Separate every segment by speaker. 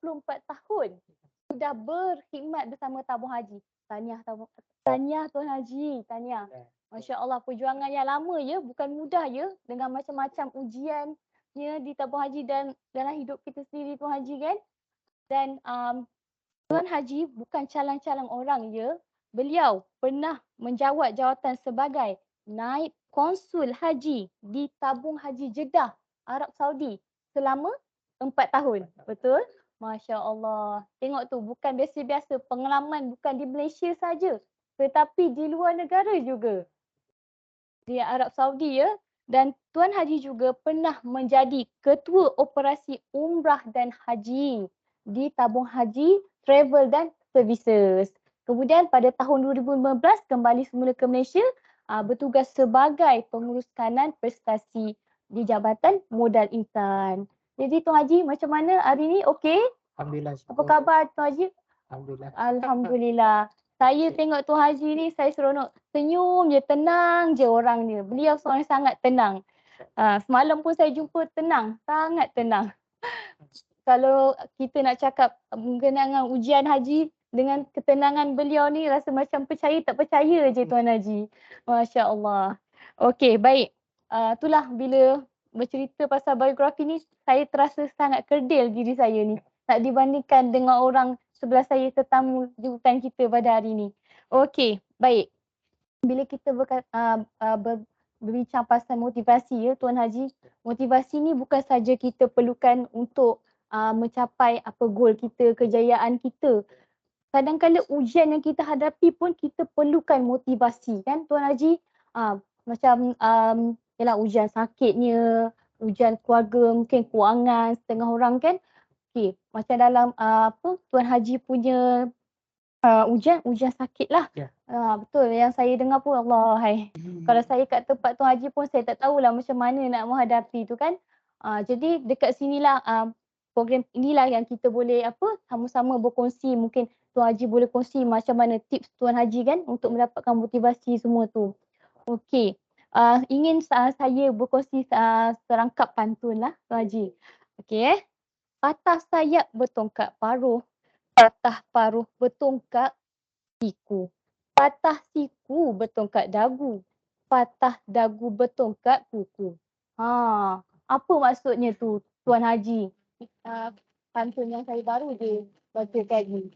Speaker 1: 24 tahun sudah berkhidmat bersama tabung haji. Tahniah Tuan Haji, tahniah. Masya Allah, perjuangan yang lama ya, bukan mudah ya, dengan macam-macam ujiannya di tabung haji dan dalam hidup kita sendiri Tuan Haji kan. Dan Tuan Haji bukan calang-calang orang ya. Beliau pernah menjawat jawatan sebagai naib konsul haji di tabung haji Jeddah, Arab Saudi selama 4 tahun. Betul? Masya Allah. Tengok tu, bukan biasa-biasa. Pengalaman bukan di Malaysia saja, tetapi di luar negara juga. Di Arab Saudi ya. Dan Tuan Haji juga pernah menjadi ketua operasi umrah dan haji di tabung haji Travel dan Services. Kemudian pada tahun 2015 kembali semula ke Malaysia, bertugas sebagai pengurus kanan prestasi di Jabatan Modal Insan. Jadi Tuan Haji, macam mana hari ni? Okey?
Speaker 2: Alhamdulillah.
Speaker 1: Apa khabar Tuan Haji?
Speaker 2: Alhamdulillah.
Speaker 1: Alhamdulillah. Saya tengok Tuan Haji ni, saya seronok. Senyum je, tenang je orang dia. Beliau seorang sangat tenang. Semalam pun saya jumpa tenang, sangat tenang. Kalau kita nak cakap mengenai dengan ujian haji, dengan ketenangan beliau ni rasa macam percaya tak percaya je Tuan Haji. Masya Allah. Okey, baik. Itulah bila bercerita pasal biografi ni, saya terasa sangat kerdil diri saya ni. Tak dibandingkan dengan orang sebelah saya tetamu jemputan kita pada hari ni. Okey, baik. Bila kita berbincang pasal motivasi ya Tuan Haji, motivasi ni bukan saja kita perlukan untuk mencapai apa goal kita, kejayaan kita. Kadang-kadang ujian yang kita hadapi pun kita perlukan motivasi kan Tuan Haji. Macam yalah ujian sakitnya, ujian keluarga, mungkin kewangan setengah orang kan. Okey, macam dalam Tuan Haji punya ujian sakit lah. Betul, yang saya dengar pun Allah hai. Kalau saya kat tempat Tuan Haji pun saya tak tahulah macam mana nak menghadapi tu kan. Jadi dekat sinilah program inilah yang kita boleh sama-sama berkongsi. Mungkin Tuan Haji boleh kongsi macam mana tips Tuan Haji kan untuk mendapatkan motivasi semua tu. Okey. Ingin saya berkongsi serangkap pantun lah Tuan Haji. Okey. Patah sayap bertongkat paruh, patah paruh bertongkat siku. Patah siku bertongkat dagu, patah dagu bertongkat kuku. Apa maksudnya tu Tuan Haji? Pantun yang saya baru je bacakan ni.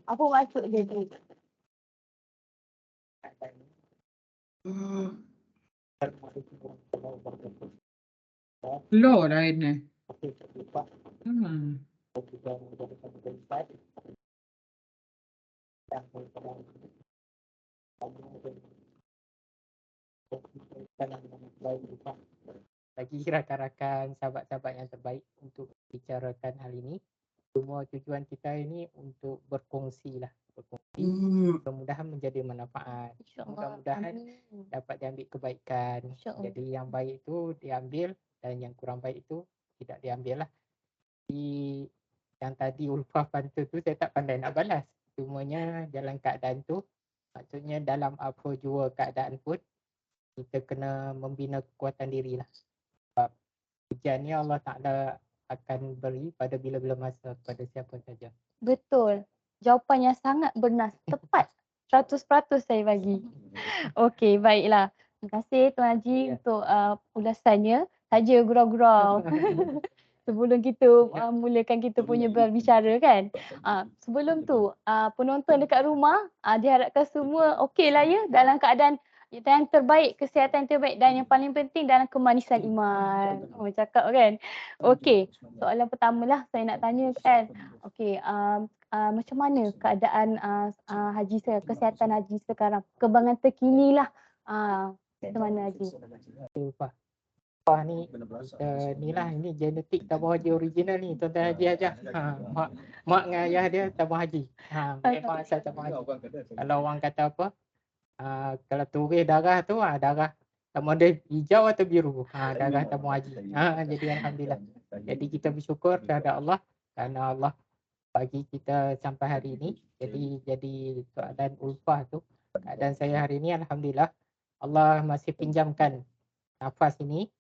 Speaker 1: Apa maksud dia tu?
Speaker 3: Low lah ini.
Speaker 2: Bagi rakan-rakan, sahabat-sahabat yang terbaik untuk bicarakan hal ini. Semua tujuan kita ini untuk berkongsi lah. Berkongsi. Mudah-mudahan menjadi manfaat. Mudah-mudahan dapat diambil kebaikan. Jadi yang baik itu diambil dan yang kurang baik itu tidak diambil lah. Jadi yang tadi ulfah pantun tu saya tak pandai nak balas. Cumanya dalam keadaan tu, maksudnya dalam apa jua keadaan pun, kita kena membina kekuatan diri lah. Sebab ujian ni Allah Ta'ala akan beri pada bila-bila masa kepada siapa saja.
Speaker 1: Betul. Jawapan yang sangat benar. Tepat. 100% saya bagi. Okey, baiklah. Terima kasih Tuan Haji untuk ulasannya. Saja gurau-gurau. Sebelum kita mulakan kita punya berbicara kan. Sebelum tu, penonton dekat rumah diharapkan semua okey lah ya dalam keadaan yang terbaik, kesihatan terbaik dan yang paling penting dalam kemanisan iman. Cakap kan. Okey, soalan pertama lah saya nak tanya kan. Okey, macam mana keadaan haji saya, kesihatan haji sekarang? Kembangan terkini lah. Macam mana Haji?
Speaker 2: Wah ni ni lah, ini genetik tabung haji original ni tuan-tuan haji aja. Mak dengan ayah dia tabung haji. Memang asal tabung haji. Kalau orang kata apa? Kalau turis darah tu darah sama ada hijau atau biru. Darah tabung haji. Jadi alhamdulillah. Jadi kita bersyukur kepada Allah kerana Allah bagi kita sampai hari ini. Jadi keadaan ulfah tu, keadaan saya hari ini alhamdulillah Allah masih pinjamkan nafas ini.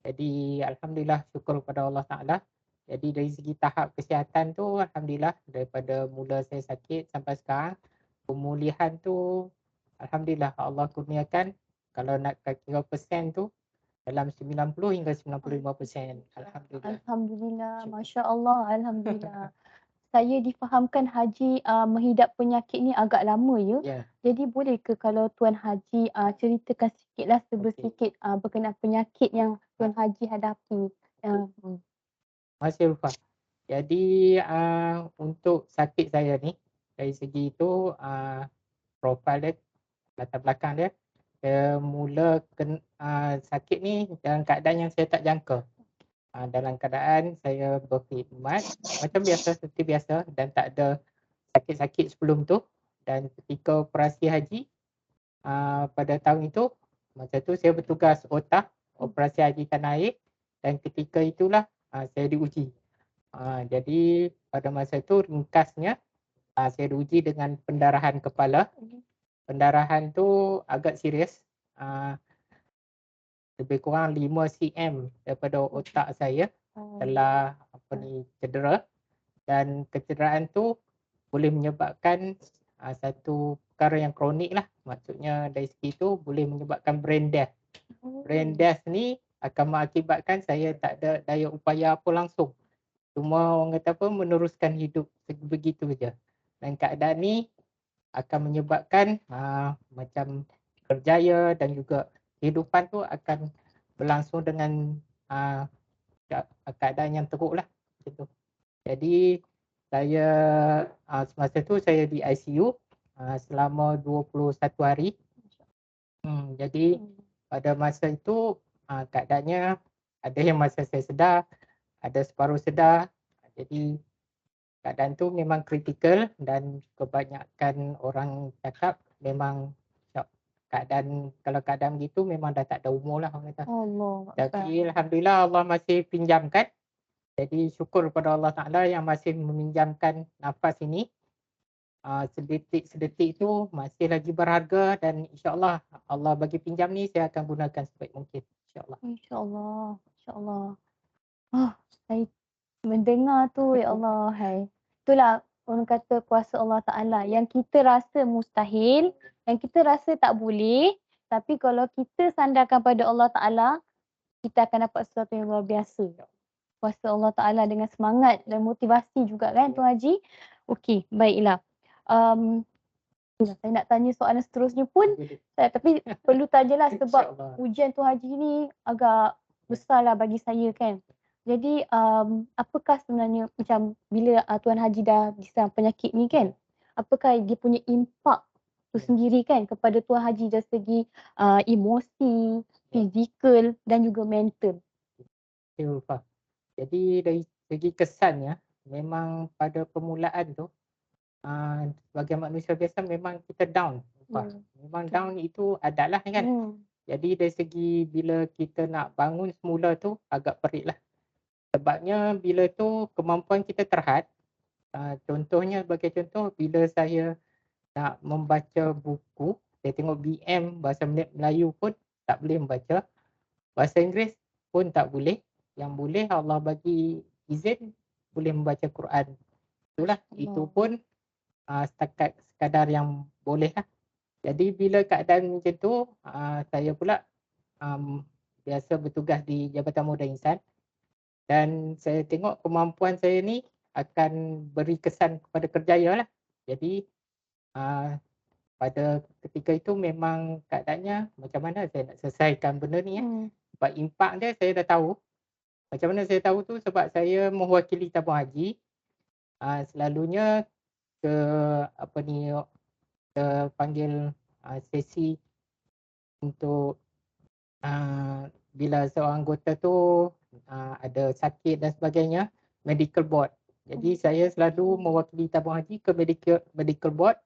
Speaker 2: Jadi alhamdulillah syukur kepada Allah Ta'ala. Jadi dari segi tahap kesihatan tu alhamdulillah daripada mula saya sakit sampai sekarang pemulihan tu alhamdulillah Allah kurniakan kalau nak kira persen tu dalam 90 hingga 95%. Alhamdulillah.
Speaker 1: Alhamdulillah,
Speaker 2: Syukur.
Speaker 1: Masya Allah, Alhamdulillah. Saya difahamkan Haji menghidap penyakit ni agak lama ya.
Speaker 2: Ya.
Speaker 1: Jadi boleh ke kalau Tuan Haji ceritakan sikitlah sebersikit berkenaan penyakit yang Tuan Haji hadapi.
Speaker 2: Masih lupa. Jadi untuk sakit saya ni dari segi itu profil dia, latar belakang dia, saya mula sakit ni dalam keadaan yang saya tak jangka. Dalam keadaan saya berkhidmat macam biasa, seperti biasa dan tak ada sakit-sakit sebelum tu. Dan ketika operasi haji pada tahun itu, masa tu saya bertugas OTA, operasi haji tanah air, dan ketika itulah saya diuji. Jadi pada masa itu ringkasnya saya diuji dengan pendarahan kepala. Pendarahan tu agak serius. Lebih kurang 5 cm daripada otak saya telah cedera, dan kecederaan tu boleh menyebabkan satu perkara yang kronik lah. Maksudnya dari segi tu boleh menyebabkan brain death. Brain death ni akan mengakibatkan saya tak ada daya upaya apa langsung. Cuma orang kata apa, meneruskan hidup begitu saja. Dan keadaan ni akan menyebabkan macam kerjaya dan juga kehidupan tu akan berlangsung dengan keadaan yang teruk lah. Gitu. Jadi saya semasa tu saya di ICU selama 21 hari. Jadi pada masa itu keadaannya ada yang masa saya sedar, ada separuh sedar. Jadi keadaan tu memang kritikal dan kebanyakan orang cakap memang kalau keadaan begitu memang dah tak ada umur lah orang kata. Tapi alhamdulillah Allah masih pinjamkan. Jadi syukur kepada Allah Ta'ala yang masih meminjamkan nafas ini. Sedetik-sedetik itu masih lagi berharga dan insyaAllah Allah bagi pinjam ni saya akan gunakan sebaik mungkin. InsyaAllah.
Speaker 1: InsyaAllah. InsyaAllah. Saya mendengar tu ya Allah. Hai. Itulah orang kata kuasa Allah Ta'ala. Yang kita rasa mustahil, yang kita rasa tak boleh. Tapi kalau kita sandarkan pada Allah Ta'ala, kita akan dapat sesuatu yang luar biasa. Kuasa Allah Ta'ala dengan semangat dan motivasi juga kan Tuan Haji. Okey, baiklah. Saya nak tanya soalan seterusnya pun, tapi perlu tanyalah sebab ujian Tuan Haji ni agak besarlah bagi saya kan. Jadi apakah sebenarnya macam bila Tuan Haji dah diserang penyakit ni kan, apakah dia punya impak tu sendiri kan kepada Tuan Haji dari segi emosi, fizikal dan juga mental.
Speaker 2: Jadi dari segi kesannya memang pada permulaan tu sebagai manusia biasa memang kita down. Memang down itu adalah kan. Jadi dari segi bila kita nak bangun semula tu agak perit lah. Sebabnya bila tu kemampuan kita terhad. Contohnya sebagai contoh bila saya nak membaca buku, saya tengok BM bahasa Melayu pun tak boleh membaca. Bahasa Inggeris pun tak boleh. Yang boleh Allah bagi izin boleh membaca Quran. Itulah, itu pun setakat sekadar yang boleh lah. Jadi bila keadaan macam tu, saya pula biasa bertugas di Jabatan Muda Insan dan saya tengok kemampuan saya ni akan beri kesan kepada kerjaya lah. Jadi pada ketika itu memang keadaannya macam mana saya nak selesaikan benda ni. Sebab impak dia saya dah tahu. Macam mana saya tahu tu sebab saya mewakili tabung haji. Selalunya ke panggil sesi untuk bila seorang anggota tu ada sakit dan sebagainya, medical board. Jadi saya selalu mewakili tabung haji ke medical board.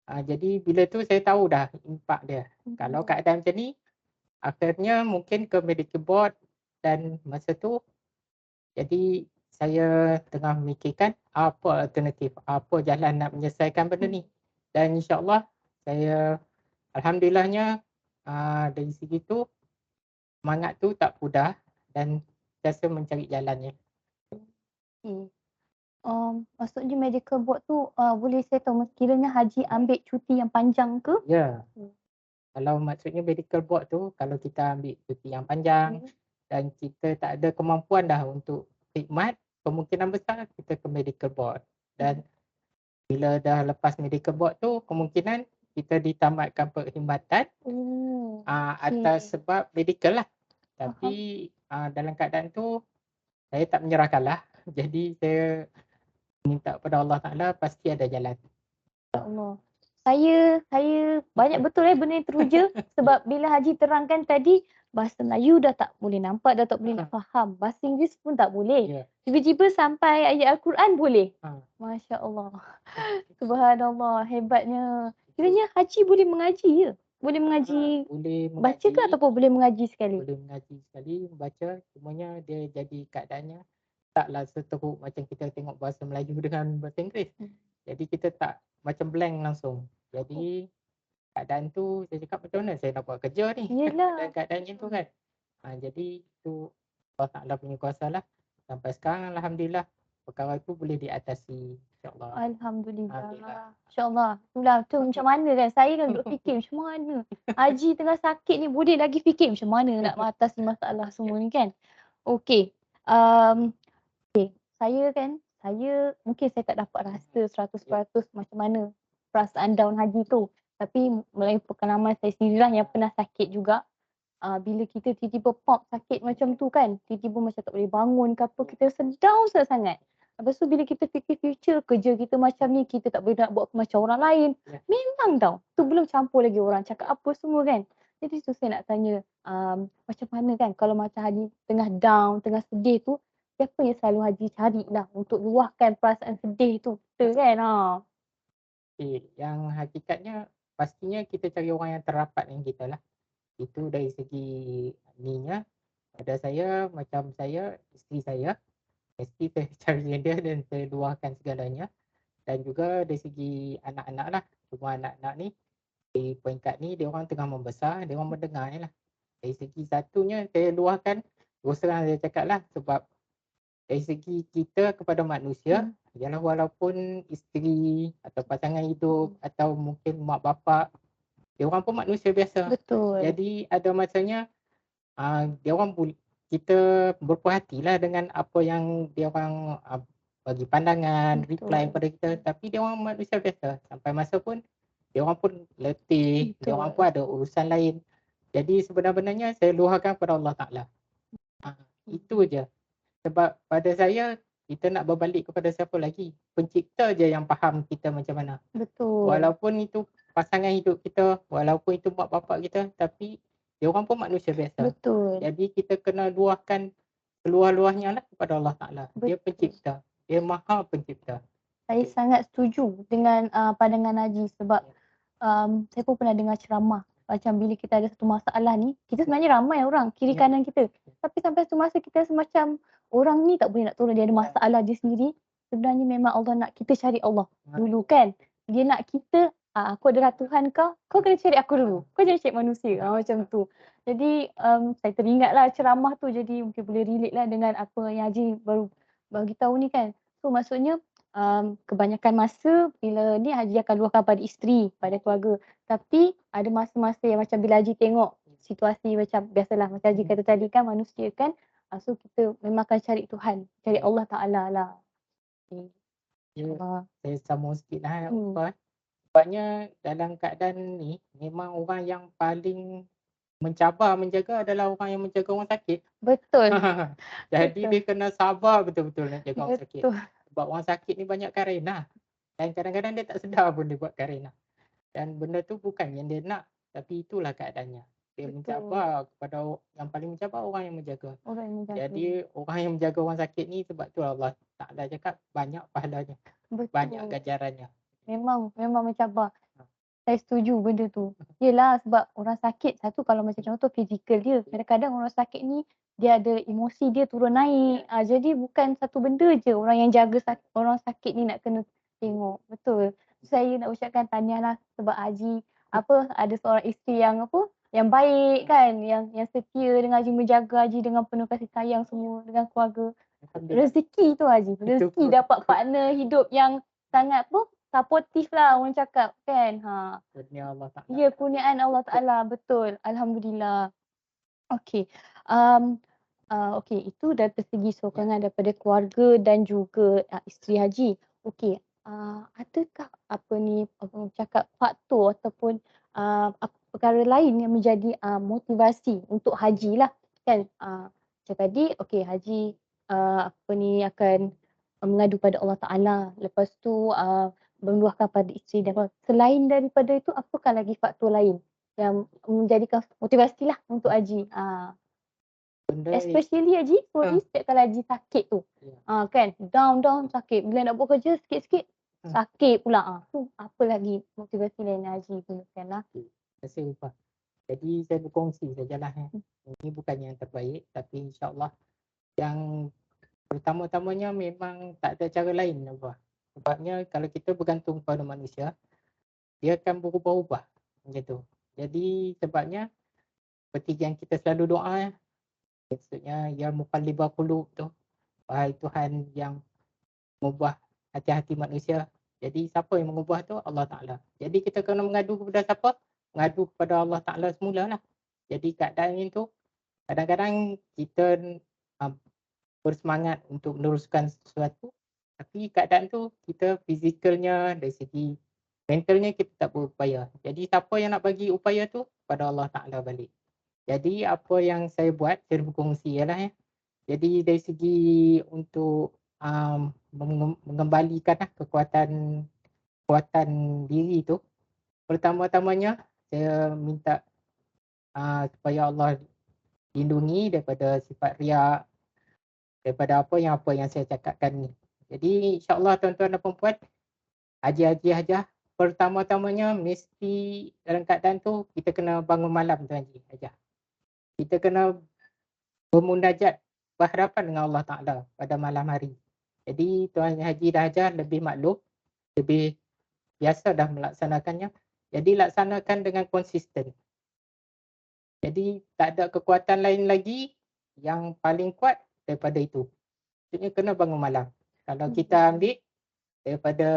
Speaker 2: Jadi bila tu saya tahu dah impak dia. Kalau keadaan macam ni, akhirnya mungkin ke medical board dan masa tu jadi saya tengah memikirkan apa alternatif, apa jalan nak menyelesaikan benda ni. Dan insyaAllah saya alhamdulillahnya dari segi tu semangat tu tak pudar dan biasa mencari jalannya.
Speaker 1: okey. Maksudnya medical board tu, boleh saya tahu kiranya Haji ambil cuti yang panjang ke?
Speaker 2: Ya,
Speaker 1: Hmm.
Speaker 2: kalau maksudnya medical board tu, kalau kita ambil cuti yang panjang dan kita tak ada kemampuan dah untuk khidmat, kemungkinan besar kita ke medical board. Dan bila dah lepas medical board tu, kemungkinan kita ditamatkan perkhidmatan
Speaker 1: Oh,
Speaker 2: atas
Speaker 1: okey.
Speaker 2: sebab medical lah.
Speaker 1: Faham.
Speaker 2: Tapi dalam keadaan tu saya tak menyerahkan lah. Jadi saya minta kepada Allah Ta'ala pasti ada jalan.
Speaker 1: InsyaAllah. Saya banyak betul benda yang teruja sebab bila Haji terangkan tadi, bahasa Melayu dah tak boleh nampak, dah tak boleh nak faham. Bahasa Inggeris pun tak boleh.
Speaker 2: Ya.
Speaker 1: Tiba-tiba sampai ayat Al-Quran boleh.
Speaker 2: Ha.
Speaker 1: Masya Allah. Subhanallah, hebatnya. Kiranya Haji boleh mengaji ya? Boleh mengaji,
Speaker 2: Boleh
Speaker 1: baca ke
Speaker 2: mengaji,
Speaker 1: ataupun boleh mengaji sekali?
Speaker 2: boleh mengaji sekali, membaca. Cumanya dia jadi keadaannya taklah seteruk macam kita tengok bahasa Melayu dengan bahasa Inggeris. Jadi kita tak macam blank langsung. Jadi keadaan tu saya cakap macam mana saya nak buat kerja ni
Speaker 1: Yelah.
Speaker 2: dalam keadaan macam tu kan. Jadi tu Allah Ta'ala punya kuasa lah. Sampai sekarang Alhamdulillah perkara tu boleh diatasi, insyaAllah.
Speaker 1: Alhamdulillah. InsyaAllah. Itulah tu macam mana kan. Saya kan duduk fikir macam mana. Haji tengah sakit ni boleh lagi fikir macam mana nak mengatasi masalah semua ni kan. Okey. Saya mungkin saya tak dapat rasa 100% macam mana perasaan down Haji tu. Tapi melalui pengalaman saya sendirilah yang pernah sakit juga. Bila kita tiba-tiba pop sakit macam tu kan, tiba-tiba macam tak boleh bangun ke apa, kita sedang sangat. Lepas tu bila kita fikir future kerja kita macam ni, kita tak boleh nak buat macam orang lain. Memang tau, tu belum campur lagi orang cakap apa semua kan. Jadi tu saya nak tanya, macam mana kan kalau macam Haji tengah down, tengah sedih tu, siapa yang selalu Haji cari lah untuk luahkan perasaan sedih tu kita kan.
Speaker 2: Yang hakikatnya pastinya kita cari orang yang terrapat dengan kita lah. Itu dari segi ininya. Pada saya, macam saya, isteri saya, mesti saya cari dengan dia dan saya luahkan segalanya. Dan juga dari segi anak-anak lah. Semua anak-anak ni, di peringkat ni, dia orang tengah membesar, dia orang mendengar ni lah. Dari segi satunya, saya luahkan, terus terang saya cakap lah, sebab dari segi kita kepada manusia, ialah walaupun isteri atau pasangan hidup atau mungkin mak bapak, dia orang pun manusia biasa.
Speaker 1: Betul.
Speaker 2: Jadi ada masanya dia orang kita berpuas hatilah dengan apa yang dia orang bagi pandangan, reply kepada kita, tapi dia orang manusia biasa. Sampai masa pun dia orang pun letih, dia orang pun ada urusan lain. Jadi sebenarnya saya luahkan kepada Allah Ta'ala. Itu je. Sebab pada saya, kita nak berbalik kepada siapa lagi? Pencipta je yang faham kita macam mana.
Speaker 1: Betul.
Speaker 2: Walaupun itu pasangan hidup kita, walaupun itu mak bapak kita, tapi dia orang pun manusia biasa.
Speaker 1: Betul.
Speaker 2: Jadi kita kena luahkan seluah-luahnya lah kepada Allah Ta'ala. Dia pencipta. Dia maha pencipta.
Speaker 1: Saya sangat setuju dengan pandangan Haji sebab saya pun pernah dengar ceramah. Macam bila kita ada satu masalah ni, kita sebenarnya ramai orang kiri kanan kita. Tapi sampai satu masa kita semacam orang ni tak boleh nak tolong dia ada masalah dia sendiri. Sebenarnya memang Allah nak kita cari Allah dulu kan. Dia nak kita, aku adalah Tuhan kau, kau kena cari aku dulu. Kau jangan cari manusia. Macam tu. Jadi saya teringatlah ceramah tu, jadi mungkin boleh relate lah dengan apa yang Haji baru bagi tahu ni kan. So maksudnya kebanyakan masa bila ni Haji akan luahkan pada isteri, pada keluarga. Tapi ada masa-masa yang macam bila Haji tengok situasi macam biasalah macam Haji kata tadi kan, manusia kan. So kita memang akan cari Tuhan, cari Allah Ta'ala lah.
Speaker 2: Saya sambung sikit lah. Sebabnya dalam keadaan ni, memang orang yang paling mencabar menjaga adalah orang yang menjaga orang sakit.
Speaker 1: Betul.
Speaker 2: Jadi
Speaker 1: Betul.
Speaker 2: dia kena sabar betul-betul nak jaga orang sakit.
Speaker 1: Betul.
Speaker 2: Sebab orang sakit ni banyak karena. Dan kadang-kadang dia tak sedar pun dia buat karena. Dan benda tu bukan yang dia nak, tapi itulah keadaannya. Dia mencabar kepada yang paling mencabar orang yang menjaga.
Speaker 1: Orang yang menjaga.
Speaker 2: Jadi orang yang menjaga orang sakit ni sebab tu Allah Ta'ala cakap banyak pahalanya.
Speaker 1: Betul.
Speaker 2: Banyak ganjarannya.
Speaker 1: Memang mencabar. Saya setuju benda tu. Yelah sebab orang sakit, satu kalau macam contoh fizikal dia, kadang-kadang orang sakit ni dia ada emosi dia turun naik. Jadi bukan satu benda je orang yang jaga orang sakit ni nak kena tengok. Betul. Saya nak ucapkan tahniah lah sebab Haji ada seorang isteri yang baik kan, yang setia dengan Haji, menjaga Haji dengan penuh kasih sayang semua dengan keluarga.
Speaker 2: Alhamdulillah.
Speaker 1: rezeki tu Haji.
Speaker 2: Itu
Speaker 1: Rezeki dapat partner hidup yang sangat supportive lah orang cakap kan.
Speaker 2: kurnia Allah Ta'ala.
Speaker 1: Ya, kurniaan Allah Ta'ala. Betul. Alhamdulillah. Okey. Okey, itu dari segi sokongan daripada keluarga dan juga isteri Haji. Okey, adakah orang cakap faktor ataupun perkara lain yang menjadi motivasi untuk Haji lah kan? Macam tadi, okey Haji akan mengadu pada Allah Ta'ala. Lepas tu meluahkan pada isteri dan keluarga. Selain daripada itu, apakah lagi faktor lain yang menjadikan motivasi lah untuk Haji?
Speaker 2: Benda
Speaker 1: Especially Haji, sorry, setiap kali Haji sakit tu. Kan, down sakit. Bila nak buat kerja sikit-sikit, sakit pula. Tu apa lagi motivasi lain Haji gunakan lah.
Speaker 2: Terima kasih. Jadi saya berkongsi sajalah. Ini bukan yang terbaik, tapi insyaAllah yang pertama-tamanya memang tak ada cara lain. Sebabnya kalau kita bergantung pada manusia, dia akan berubah-ubah. Macam tu. Jadi sebabnya seperti yang kita selalu doa, maksudnya ya muqallibal qulub tu, wahai Tuhan yang mengubah hati-hati manusia. Jadi siapa yang mengubah tu? Allah Ta'ala. Jadi kita kena mengadu kepada siapa? Mengadu kepada Allah Ta'ala semulalah. Jadi keadaan itu kadang-kadang kita bersemangat untuk meneruskan sesuatu, tapi keadaan tu kita fizikalnya dari segi mentalnya kita tak berupaya. Jadi siapa yang nak bagi upaya tu? Pada Allah Ta'ala balik. Jadi apa yang saya buat, saya berkongsi ialah jadi dari segi untuk mengembalikan kekuatan diri tu, pertama-tamanya saya minta supaya Allah lindungi daripada sifat riak, daripada apa yang saya cakapkan ni. Jadi insyaAllah tuan-tuan dan puan-puan, haji-haji hajah, pertama-tamanya mesti dalam keadaan tu kita kena bangun malam tuan haji hajah. Kita kena bermunajat, berhadapan dengan Allah Ta'ala pada malam hari. Jadi tuan haji dah hajah lebih maklum, lebih biasa dah melaksanakannya. Jadi laksanakan dengan konsisten. Jadi tak ada kekuatan lain lagi yang paling kuat daripada itu. Maksudnya kena bangun malam. Kalau kita ambil daripada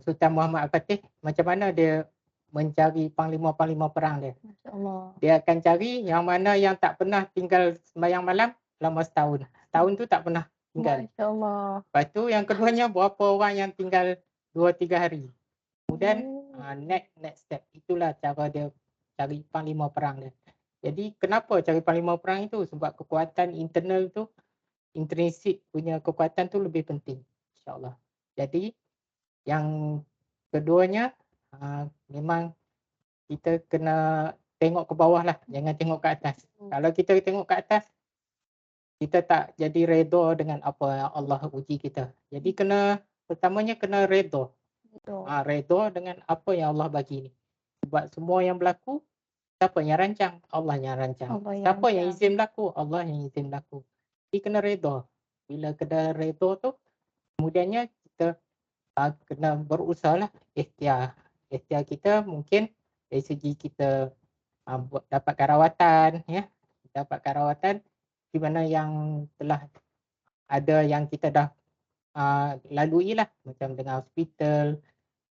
Speaker 2: Sultan Muhammad Al-Fatih, macam mana dia mencari panglima-panglima perang dia.
Speaker 1: Masya-Allah.
Speaker 2: Dia akan cari yang mana yang tak pernah tinggal sembahyang malam selama setahun. Setahun tu tak pernah tinggal.
Speaker 1: Masya-Allah.
Speaker 2: Lepas tu yang keduanya berapa orang yang tinggal 2-3 hari. Kemudian next step. Itulah cara dia cari panglima perang dia. Jadi kenapa cari panglima perang itu? Sebab kekuatan internal tu, intrinsik punya kekuatan tu lebih penting. InsyaAllah. Jadi yang keduanya memang kita kena tengok ke bawah lah. Jangan tengok ke atas. Kalau kita tengok ke atas, kita tak jadi redha dengan apa yang Allah uji kita. Jadi pertamanya kena redha. Redha dengan apa yang Allah bagi ni. Sebab semua yang berlaku, siapa yang rancang? Allah yang rancang. Siapa yang izin berlaku? Allah yang izin berlaku. Jadi kena redha. Bila kena redha tu, kemudiannya kita kena berusaha lah. Ikhtiar kita mungkin dari segi kita dapatkan rawatan, ya. Dapatkan rawatan di mana yang telah ada yang kita dah lalui lah. Macam dengan hospital,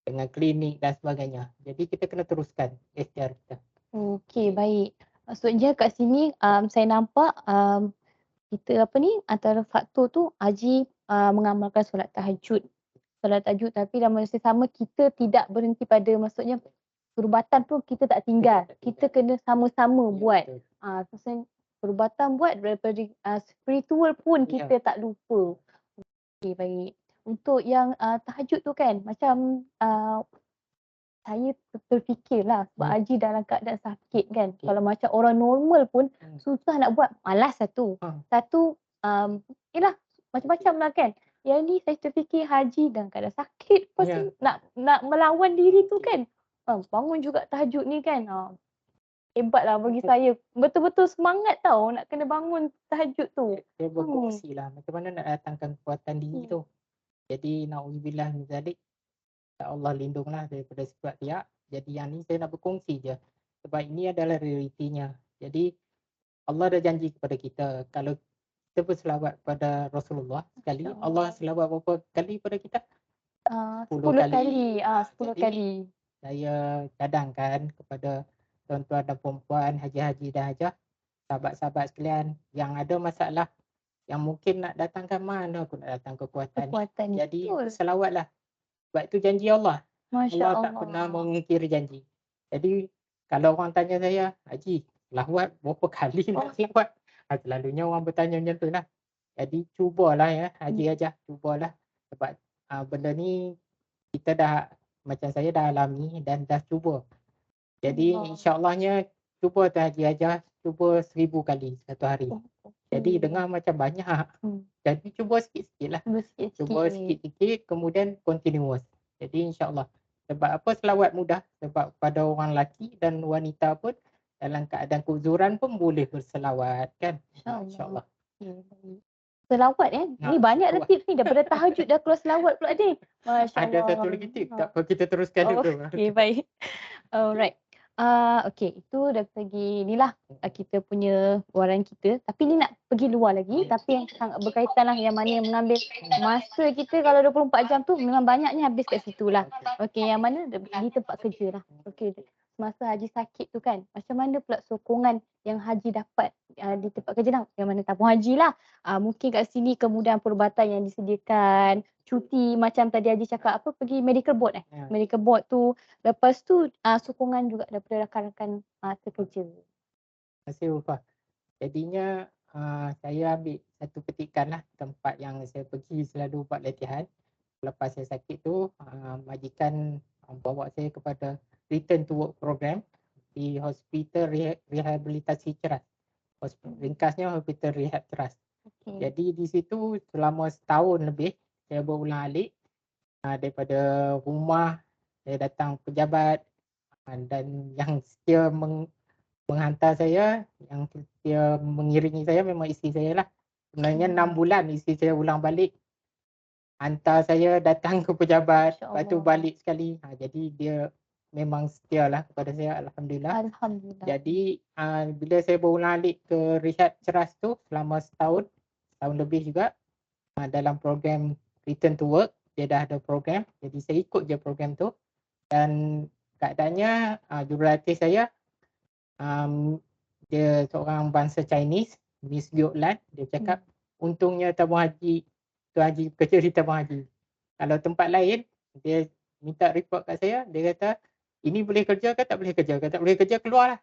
Speaker 2: dengan klinik dan sebagainya. Jadi kita kena teruskan ikhtiar kita.
Speaker 1: Okey, baik. Maksudnya kat sini saya nampak kita antara faktor tu Haji mengamalkan solat tahajud. Solat tahajud tapi dalam masa sama kita tidak berhenti pada maksudnya perubatan pun kita tak tinggal. Kita kena sama-sama buat. Maksudnya perubatan buat daripada spiritual pun kita tak lupa. Okey, baik. Untuk yang tahajud tu kan macam saya terfikirlah sebab Haji dalam keadaan sakit kan. Kalau macam orang normal pun susah nak buat. Malas satu. Satu, yelah macam-macam lah kan. Yang ni saya terfikir Haji dalam keadaan sakit. Lepas tu nak melawan diri tu kan. Bangun juga tahajud ni kan. Hebat lah bagi saya. Betul-betul semangat tau nak kena bangun tahajud tu.
Speaker 2: Saya berkongsi lah macam mana nak datangkan kekuatan diri tu. Jadi na'udzubillah min zalik. Allah lindunglah daripada sifat riak. Jadi yang ni saya nak berkongsi je. Sebab ini adalah realitinya. Jadi Allah dah janji kepada kita. Kalau kita berselawat pada Rasulullah sekali.
Speaker 1: Masya
Speaker 2: Allah
Speaker 1: Allah.
Speaker 2: selawat berapa kali pada kita? 10
Speaker 1: 10
Speaker 2: kali.
Speaker 1: kali. 10
Speaker 2: Jadi
Speaker 1: kali.
Speaker 2: saya cadangkan kepada tuan-tuan dan puan-puan, haji-haji dan hajah, sahabat-sahabat sekalian yang ada masalah, yang mungkin nak datangkan mana aku nak datang kekuatan ni.
Speaker 1: Kekuatan ni.
Speaker 2: Jadi
Speaker 1: Betul.
Speaker 2: berselawatlah. Sebab itu janji Allah.
Speaker 1: Masya
Speaker 2: Allah tak pernah
Speaker 1: Allah.
Speaker 2: mengingkari janji. Jadi kalau orang tanya saya, Haji, selawat berapa kali nak selawat? Selalunya orang bertanya macam tu lah. Jadi cubalah ya, Haji Hajah, cubalah. Sebab benda ni kita dah, macam saya dah alami dan dah cuba. Jadi insyaAllahnya cuba tu Haji Hajah, cuba 1000 kali satu hari. Jadi dengar macam banyak. Jadi cuba sikit-sikit lah. Cuba sikit-sikit, kemudian continuous. Jadi insyaAllah. Sebab apa selawat mudah? Sebab pada orang lelaki dan wanita pun dalam keadaan keuzuran pun boleh berselawat kan. InsyaAllah.
Speaker 1: Selawat ni banyak dah tips ni. Daripada tahajud dah keluar selawat pula ni. Masya Allah.
Speaker 2: Ada satu lagi tips. Tak apa kita teruskan dulu.
Speaker 1: Okay, baik. Alright. Okay, itu dari segi ni lah kita punya waran kita. Tapi ni nak pergi luar lagi. Tapi yang sangat berkaitan lah yang mana yang mengambil masa kita kalau 24 jam tu memang banyaknya habis kat situ lah. Okay, yang mana di tempat kerja lah. Okay, masa Haji sakit tu kan, macam mana pula sokongan yang Haji dapat di tempat kerja lah. Yang mana tabung Haji lah. Mungkin kat sini kemudahan perubatan yang disediakan, cuti macam tadi Haji cakap apa pergi medical board medical board tu, lepas tu sokongan juga daripada rakan-rakan sekerja.
Speaker 2: Terima kasih Ufah. Jadinya saya ambil satu petikan lah tempat yang saya pergi selalu buat latihan. Lepas saya sakit tu, majikan bawa saya kepada return to work program di Hospital Rehabilitasi Ceras. Ringkasnya Hospital Rehab Ceras. Jadi di situ selama setahun lebih saya berulang-alik daripada rumah saya datang pejabat dan yang setia menghantar saya, yang setia mengiringi saya memang isteri saya lah. Sebenarnya 6 bulan isteri saya ulang balik hantar saya datang ke pejabat, lepas tu balik sekali. Jadi dia memang setia lah kepada saya, Alhamdulillah.
Speaker 1: Alhamdulillah.
Speaker 2: Jadi bila saya berulang-alik ke Rehab Ceras tu selama setahun lebih juga dalam program Return to Work, dia dah ada program. Jadi saya ikut je program tu. Dan keadaannya jurulatih saya dia seorang bangsa Chinese, Miss Liu Lan. Dia cakap untungnya tabung haji, Tuan Haji kerja di tabung haji. Kalau tempat lain dia minta report kat saya, dia kata ini boleh kerja ke tak boleh kerja? Kalau tak boleh kerja keluarlah.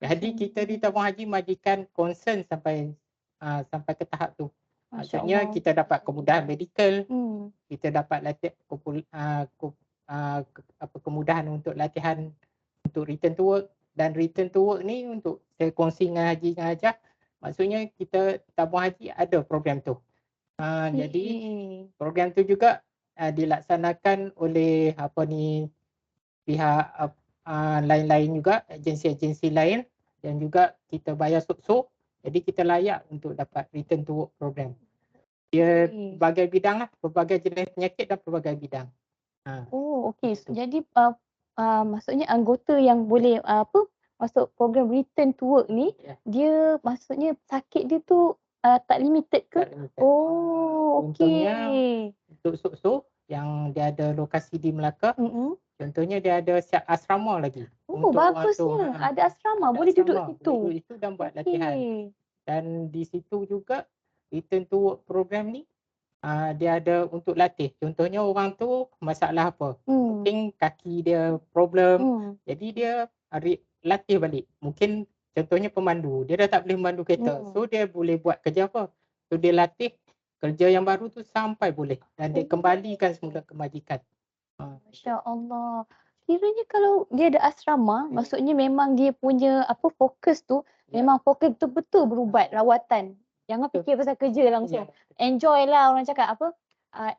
Speaker 2: Jadi kita di tabung haji majikan concern sampai ke tahap tu. Maksudnya kita dapat kemudahan medical, kita dapat kemudahan untuk latihan untuk return to work. Dan return to work ni untuk saya kongsi dengan Haji dengan Hajah, maksudnya kita tabung haji ada program tu. Jadi program tu juga dilaksanakan oleh pihak lain-lain juga, agensi-agensi lain, dan juga kita bayar sukso. Jadi kita layak untuk dapat return to work program. Dia berbagai bidang lah, berbagai jenis penyakit dan berbagai bidang.
Speaker 1: Okey. Jadi maksudnya anggota yang boleh masuk program return to work ni, dia maksudnya sakit dia tu tak limited ke?
Speaker 2: Tak limited. Contohnya untuk sukso yang dia ada lokasi di Melaka, contohnya dia ada asrama lagi.
Speaker 1: Bagusnya. Ada asrama, boleh duduk situ.
Speaker 2: Boleh duduk situ dan buat latihan. Dan di situ juga return to work program ni dia ada untuk latih. Contohnya orang tu masalah apa? Mungkin kaki dia problem. Jadi dia latih balik. Mungkin contohnya pemandu. Dia dah tak boleh memandu kereta. So dia boleh buat kerja apa? So dia latih kerja yang baru tu sampai boleh. Dan dia kembalikan semula ke majikan.
Speaker 1: Masya Allah. Kiranya kalau dia ada asrama, maksudnya memang dia punya fokus tu memang fokus betul-betul berubat rawatan. Jangan fikir pasal kerja langsung. Enjoy lah, orang cakap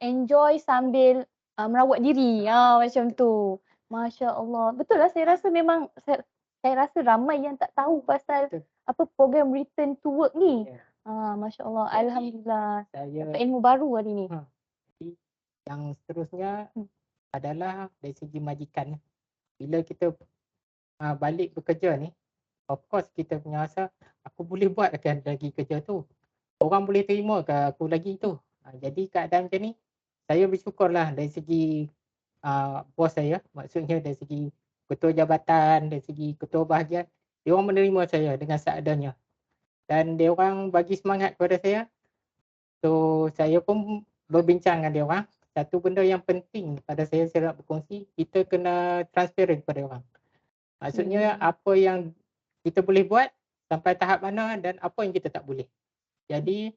Speaker 1: enjoy sambil merawat diri. Macam tu. Masya Allah. Betul lah, saya rasa memang saya rasa ramai yang tak tahu pasal program return to work ni. Masya Allah. Alhamdulillah. Dapat ilmu baru hari ni.
Speaker 2: Yang seterusnya adalah dari segi majikan. Bila kita balik bekerja ni, of course kita punya rasa aku boleh buat lagi kerja tu. orang boleh terima ke aku lagi tu. Jadi keadaan macam ni, saya bersyukurlah dari segi bos saya, maksudnya dari segi ketua jabatan, dari segi ketua bahagian, dia orang menerima saya dengan seadanya. Dan dia orang bagi semangat kepada saya. So saya pun berbincang dengan dia orang. Satu benda yang penting pada saya nak berkongsi, kita kena transparent kepada orang. Maksudnya apa yang kita boleh buat sampai tahap mana dan apa yang kita tak boleh. Jadi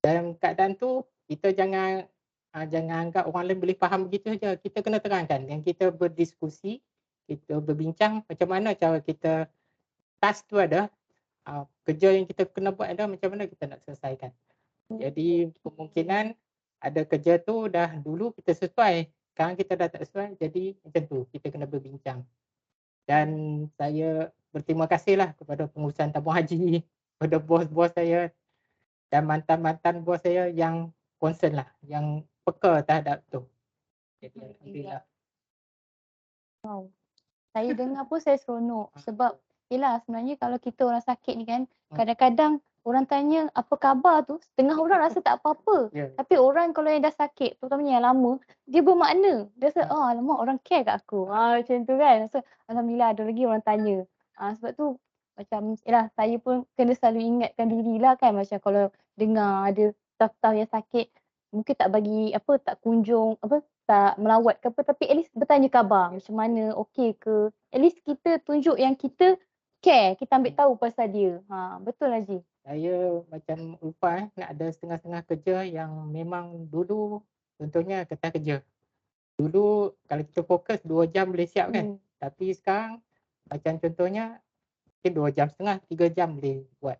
Speaker 2: dalam keadaan tu kita jangan anggap orang lain boleh faham begitu saja. Kita kena terangkan dan kita berdiskusi, kita berbincang macam mana cara kita, task tu ada, kerja yang kita kena buat ada, macam mana kita nak selesaikan. Jadi kemungkinan ada kerja tu dah dulu kita sesuai, sekarang kita dah tak sesuai, jadi macam tu kita kena berbincang. Dan saya berterima kasihlah kepada pengurusan tabung haji, kepada bos-bos saya dan mantan-mantan bos saya yang concern lah, yang peka terhadap tu. Jadi alhamdulillah.
Speaker 1: Wow. Saya dengar pun saya seronok sebab yelah sebenarnya kalau kita orang sakit ni kan, kadang-kadang orang tanya apa khabar tu, setengah orang rasa tak apa-apa. Tapi orang kalau yang dah sakit, terutamanya yang lama, dia bermakna. Dia rasa, alamak orang care kat aku. Macam tu kan. So, alhamdulillah ada lagi orang tanya. Sebab tu macam yelah saya pun kena selalu ingatkan dirilah kan, macam kalau dengar ada staff-staff yang sakit, mungkin tak bagi apa, tak kunjung apa, tak melawat ke apa, tapi at least bertanya khabar macam mana, okey ke. At least kita tunjuk yang kita care, kita ambil tahu pasal dia. Betul Haji.
Speaker 2: Saya macam lupa nak ada setengah-setengah kerja yang memang dulu contohnya kertas kerja. Dulu kalau kita fokus 2 jam boleh siap kan. Tapi sekarang macam contohnya mungkin 2 jam setengah, 3 jam boleh buat.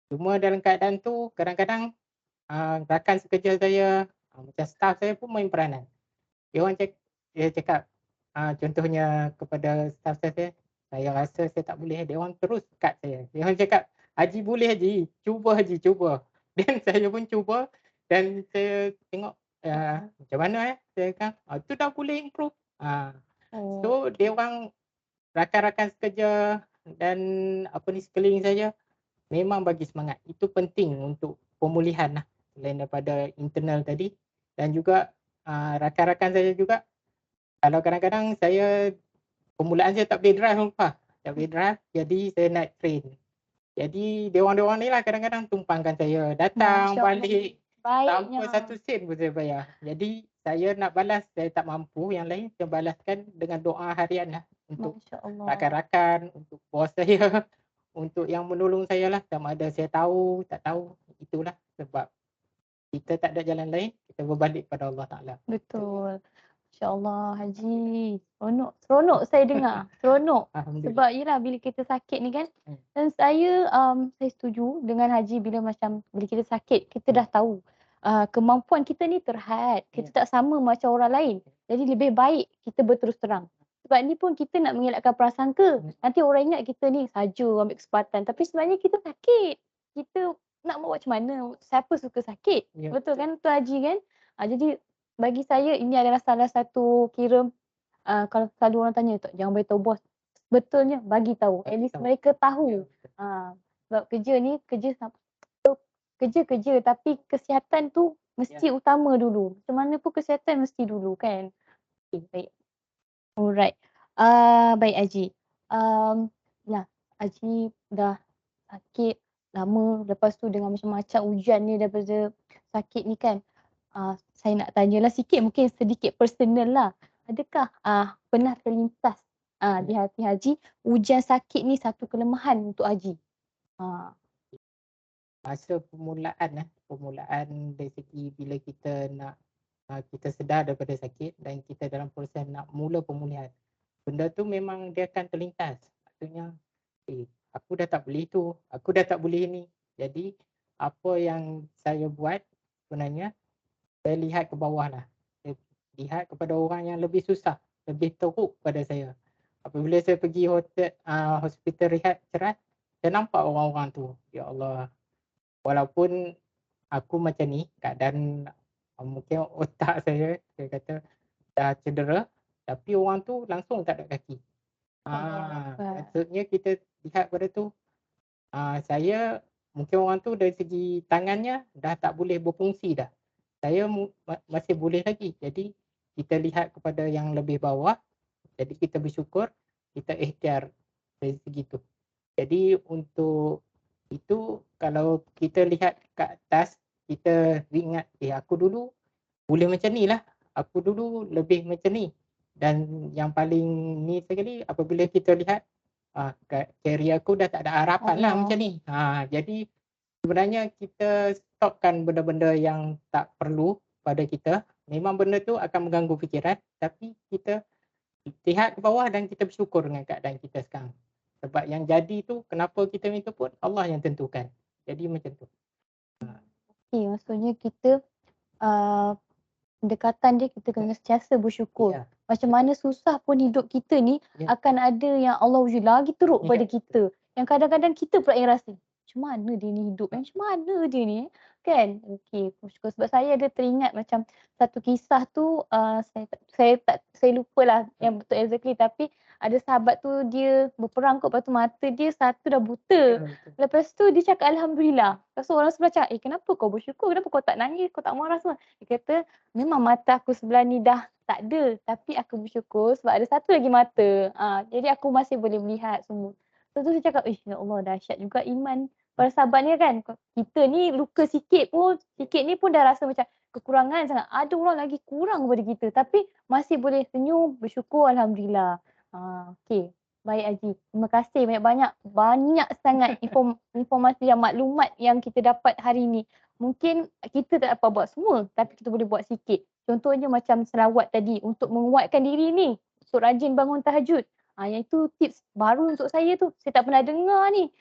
Speaker 2: Cuma dalam keadaan tu kadang-kadang rakan sekerja saya, macam staff saya pun main peranan. Dia cakap contohnya kepada staff saya rasa saya tak boleh. Dia orang terus cut saya. Dia orang cakap, Haji boleh Haji, cuba Haji, cuba. Dan saya pun cuba dan saya tengok macam mana saya kata, tu dah boleh improve. So dia orang, rakan-rakan sekerja dan sekeliling saya memang bagi semangat. Itu penting untuk pemulihan lah, selain daripada internal tadi. Dan juga rakan-rakan saya juga, kalau kadang-kadang saya permulaan saya tak boleh drive lupa. Tak boleh drive, jadi saya naik train. Jadi dia orang ni lah kadang-kadang tumpangkan saya datang balik tanpa satu sen pun saya bayar. Jadi saya nak balas, saya tak mampu, yang lain saya balaskan dengan doa harian lah untuk rakan-rakan, untuk bos saya, untuk yang menolong saya lah, sama ada saya tahu, tak tahu, itulah sebab kita tak ada jalan lain, kita berbalik pada Allah Ta'ala.
Speaker 1: Betul. InsyaAllah Haji. Seronok saya dengar. Seronok. Sebab yelah bila kita sakit ni kan. Dan saya setuju dengan Haji bila kita sakit, kita dah tahu kemampuan kita ni terhad. Kita tak sama macam orang lain. Jadi lebih baik kita berterus terang. Sebab ni pun kita nak mengelakkan prasangka. Nanti orang ingat kita ni saja ambil kesempatan. Tapi sebenarnya kita sakit. Kita nak buat macam mana? Siapa suka sakit? Betul kan Tuan Haji kan? Jadi bagi saya ini adalah salah satu kira kalau selalu orang tanya tak jangan beritahu bos. Betulnya bagi tahu. At least mereka tahu. Sebab kerja ni kerja tapi kesihatan tu mesti utama dulu. Macam mana pun kesihatan mesti dulu kan. Okay, baik. Alright. Baik Haji. Haji dah sakit lama, lepas tu dengan macam-macam ujian ni daripada sakit ni kan. Saya nak tanyalah sikit, mungkin sedikit personal lah. Adakah pernah terlintas di hati Haji ujian sakit ni satu kelemahan untuk Haji?
Speaker 2: Masa permulaan dari segi bila kita nak kita sedar daripada sakit dan kita dalam proses nak mula pemulihan, benda tu memang dia akan terlintas. Maksudnya aku dah tak boleh tu, aku dah tak boleh ni. Jadi apa yang saya buat sebenarnya, saya lihat ke bawah lah. Saya lihat kepada orang yang lebih susah, lebih teruk pada saya. Apabila saya pergi hospital rehat ceras, saya nampak orang-orang tu. Ya Allah, walaupun aku macam ni, keadaan mungkin otak saya kata dah cedera, tapi orang tu langsung tak ada kaki. Maksudnya kita lihat pada tu, saya mungkin orang tu dari segi tangannya dah tak boleh berfungsi dah. Saya masih boleh lagi. Jadi kita lihat kepada yang lebih bawah, jadi kita bersyukur, kita ikhtiar dari segi tu. Jadi untuk itu kalau kita lihat kat atas, kita ingat, aku dulu boleh macam ni lah. Aku dulu lebih macam ni. Dan yang paling ni sekali apabila kita lihat career aku dah tak ada harapan lah macam ni. Jadi sebenarnya kita stopkan benda-benda yang tak perlu pada kita. Memang benda tu akan mengganggu fikiran, tapi kita lihat ke bawah dan kita bersyukur dengan keadaan kita sekarang. Sebab yang jadi tu kenapa kita minta pun Allah yang tentukan. Jadi macam tu.
Speaker 1: Okay, maksudnya kita pendekatan dia kita kena sentiasa bersyukur.
Speaker 2: Ya.
Speaker 1: Macam mana susah pun hidup kita ni akan ada yang Allah wujud lagi teruk pada kita. Yang kadang-kadang kita pula yang rasa, macam mana dia ni hidup? Macam mana dia ni? Kan? Okey, bersyukur. Sebab saya ada teringat macam satu kisah tu, saya lupalah yang betul exactly, tapi ada sahabat tu dia berperang kot, lepas tu mata dia satu dah buta. Lepas tu dia cakap Alhamdulillah. Lepas tu orang sebelah cakap, kenapa kau bersyukur? Kenapa kau tak nangis? Kau tak marah semua? Dia kata, memang mata aku sebelah ni dah tak ada, tapi aku bersyukur sebab ada satu lagi mata. Jadi aku masih boleh melihat semua. So tu saya cakap, ya Allah, dahsyat juga iman para sahabat ni kan. Kita ni luka sikit ni pun dah rasa macam kekurangan sangat. Ada orang lagi kurang daripada kita, tapi masih boleh senyum, bersyukur, Alhamdulillah. Okey. Baik Haji. Terima kasih banyak sangat informasi yang maklumat yang kita dapat hari ni. Mungkin kita tak dapat buat semua, tapi kita boleh buat sikit. Contohnya macam selawat tadi untuk menguatkan diri ni, untuk rajin bangun tahajud. Yang itu tips baru untuk saya tu. Saya tak pernah dengar ni.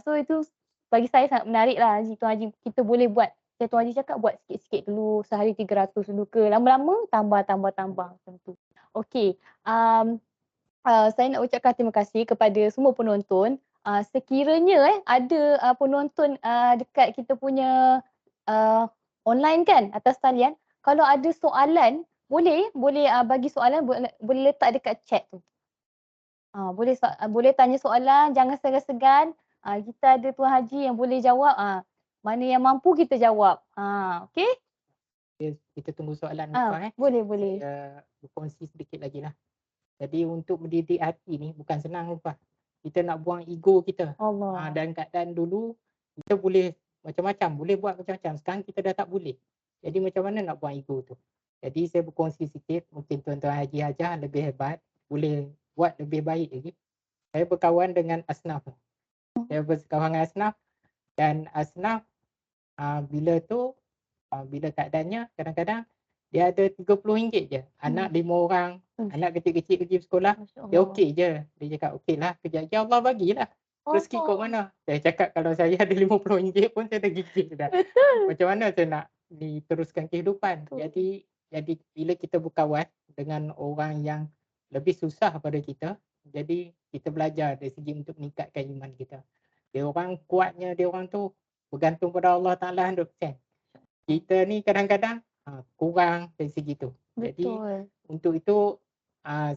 Speaker 1: So itu bagi saya sangat menarik lah Tuan Haji. Kita boleh buat. Tuan Haji cakap buat sikit-sikit dulu, sehari 300 dulu ke. Lama-lama tambah macam tu. Okey. Saya nak ucapkan terima kasih kepada semua penonton. Sekiranya ada penonton dekat kita punya online kan, atas talian, kalau ada soalan boleh bagi soalan, boleh letak dekat chat tu. Boleh tanya soalan, jangan segan-segan. Kita ada Tuan Haji yang boleh jawab. Mana yang mampu kita jawab. Okey?
Speaker 2: Kita tunggu soalan
Speaker 1: Boleh.
Speaker 2: Saya berkongsi sedikit lagi lah. Jadi untuk mendidik hati ni bukan senang Rupah. Kita nak buang ego kita.
Speaker 1: Allah.
Speaker 2: Dan keadaan dulu kita boleh macam-macam, boleh buat macam-macam. Sekarang kita dah tak boleh. Jadi macam mana nak buang ego tu? Jadi saya berkongsi sikit, mungkin Tuan-Tuan Haji Hajah lebih hebat, boleh buat lebih baik lagi. Saya berkawan dengan Asnaf. Saya berkawan dengan Asnaf dan Asnaf bila keadaannya kadang-kadang dia ada RM30 je. Anak 5 orang, anak kecil-kecil pergi sekolah, dia okey je. Dia cakap okey lah, kejap-kejap Allah bagilah. Rezeki kat mana? Saya cakap kalau saya ada RM50 pun saya dah gigil dah. Macam mana saya nak diteruskan kehidupan? Jadi bila kita berkawan dengan orang yang lebih susah pada kita, jadi kita belajar dari segi untuk meningkatkan iman kita. Dia orang kuatnya, dia orang tu bergantung pada Allah Ta'ala 100%. Kita ni kadang-kadang kurang dari segi tu. Jadi untuk itu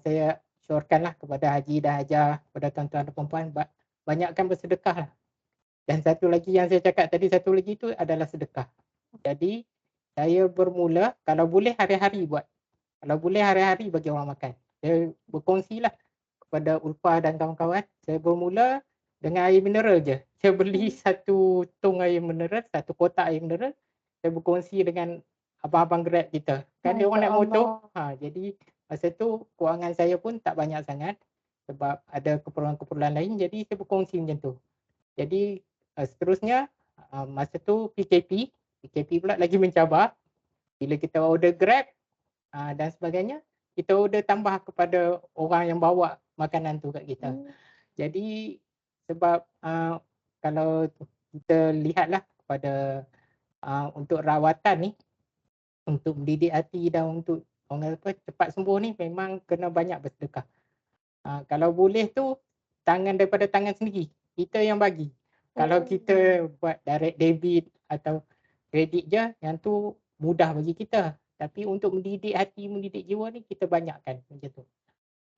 Speaker 2: saya syorkanlah kepada Haji dan Hajah, kepada tuan-tuan dan puan-puan, banyakkan bersedekah lah. Dan satu lagi yang saya cakap tadi, satu lagi tu adalah sedekah. Jadi saya bermula, kalau boleh hari-hari buat. Kalau boleh hari-hari bagi orang makan. Saya berkongsilah kepada Ulfa dan kawan-kawan, saya bermula dengan air mineral je. Saya beli satu tong air mineral, satu kotak air mineral. Saya berkongsi dengan abang-abang Grab kita. Kan dia orang naik motor. Jadi masa tu kewangan saya pun tak banyak sangat sebab ada keperluan-keperluan lain. Jadi saya berkongsi macam tu. Jadi seterusnya masa tu PKP pula lagi mencabar. Bila kita order Grab dan sebagainya, kita order tambah kepada orang yang bawa makanan tu kat kita. Jadi sebab kalau kita lihatlah kepada untuk rawatan ni, untuk mendidik hati dan untuk orang cepat sembuh ni memang kena banyak bersedekah. Kalau boleh tu daripada tangan sendiri, kita yang bagi. Kalau kita buat direct debit atau kredit je, yang tu mudah bagi kita. Tapi untuk mendidik hati, mendidik jiwa ni kita banyakkan macam tu.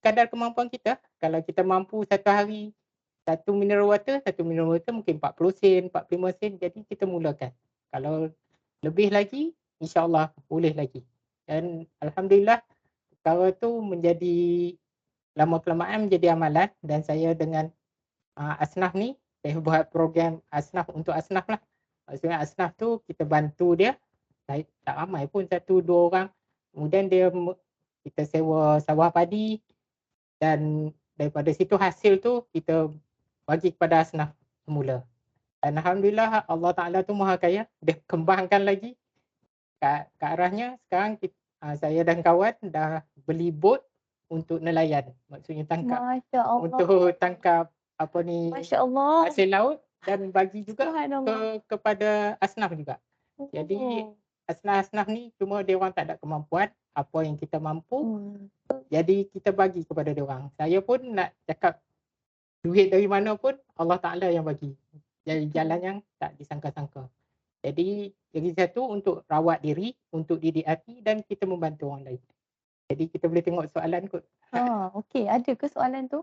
Speaker 2: Kadar kemampuan kita, kalau kita mampu satu hari satu mineral water mungkin 40 sen, 45 sen. Jadi kita mulakan. Kalau lebih lagi, insya-Allah boleh lagi. Dan alhamdulillah perkara tu menjadi lama-kelamaan menjadi amalan dan saya dengan Asnaf ni, saya buat program Asnaf untuk Asnaf lah. Maksudnya Asnaf tu kita bantu dia, saya tak ramai pun 1-2 orang. Kemudian kita sewa sawah padi dan daripada situ hasil tu kita bagi kepada Asnaf semula. Dan alhamdulillah Allah Taala tu Maha Kaya, dia kembangkan lagi ke arahnya sekarang saya dan kawan dah beli bot untuk nelayan. Maksudnya
Speaker 1: Masya-Allah.
Speaker 2: untuk tangkap apa ni
Speaker 1: Masya-Allah.
Speaker 2: hasil laut dan bagi juga
Speaker 1: Subhanallah.
Speaker 2: kepada Asnaf juga. Jadi Asnaf-Asnaf ni cuma dia orang tak ada kemampuan, apa yang kita mampu, jadi kita bagi kepada dia orang. Saya pun nak cakap duit dari mana pun Allah Taala yang bagi. Dari jalan yang tak disangka-sangka. Jadi satu untuk rawat diri, untuk didik hati dan kita membantu orang lain. Jadi kita boleh tengok soalan kot.
Speaker 1: Okey, ada ke soalan tu?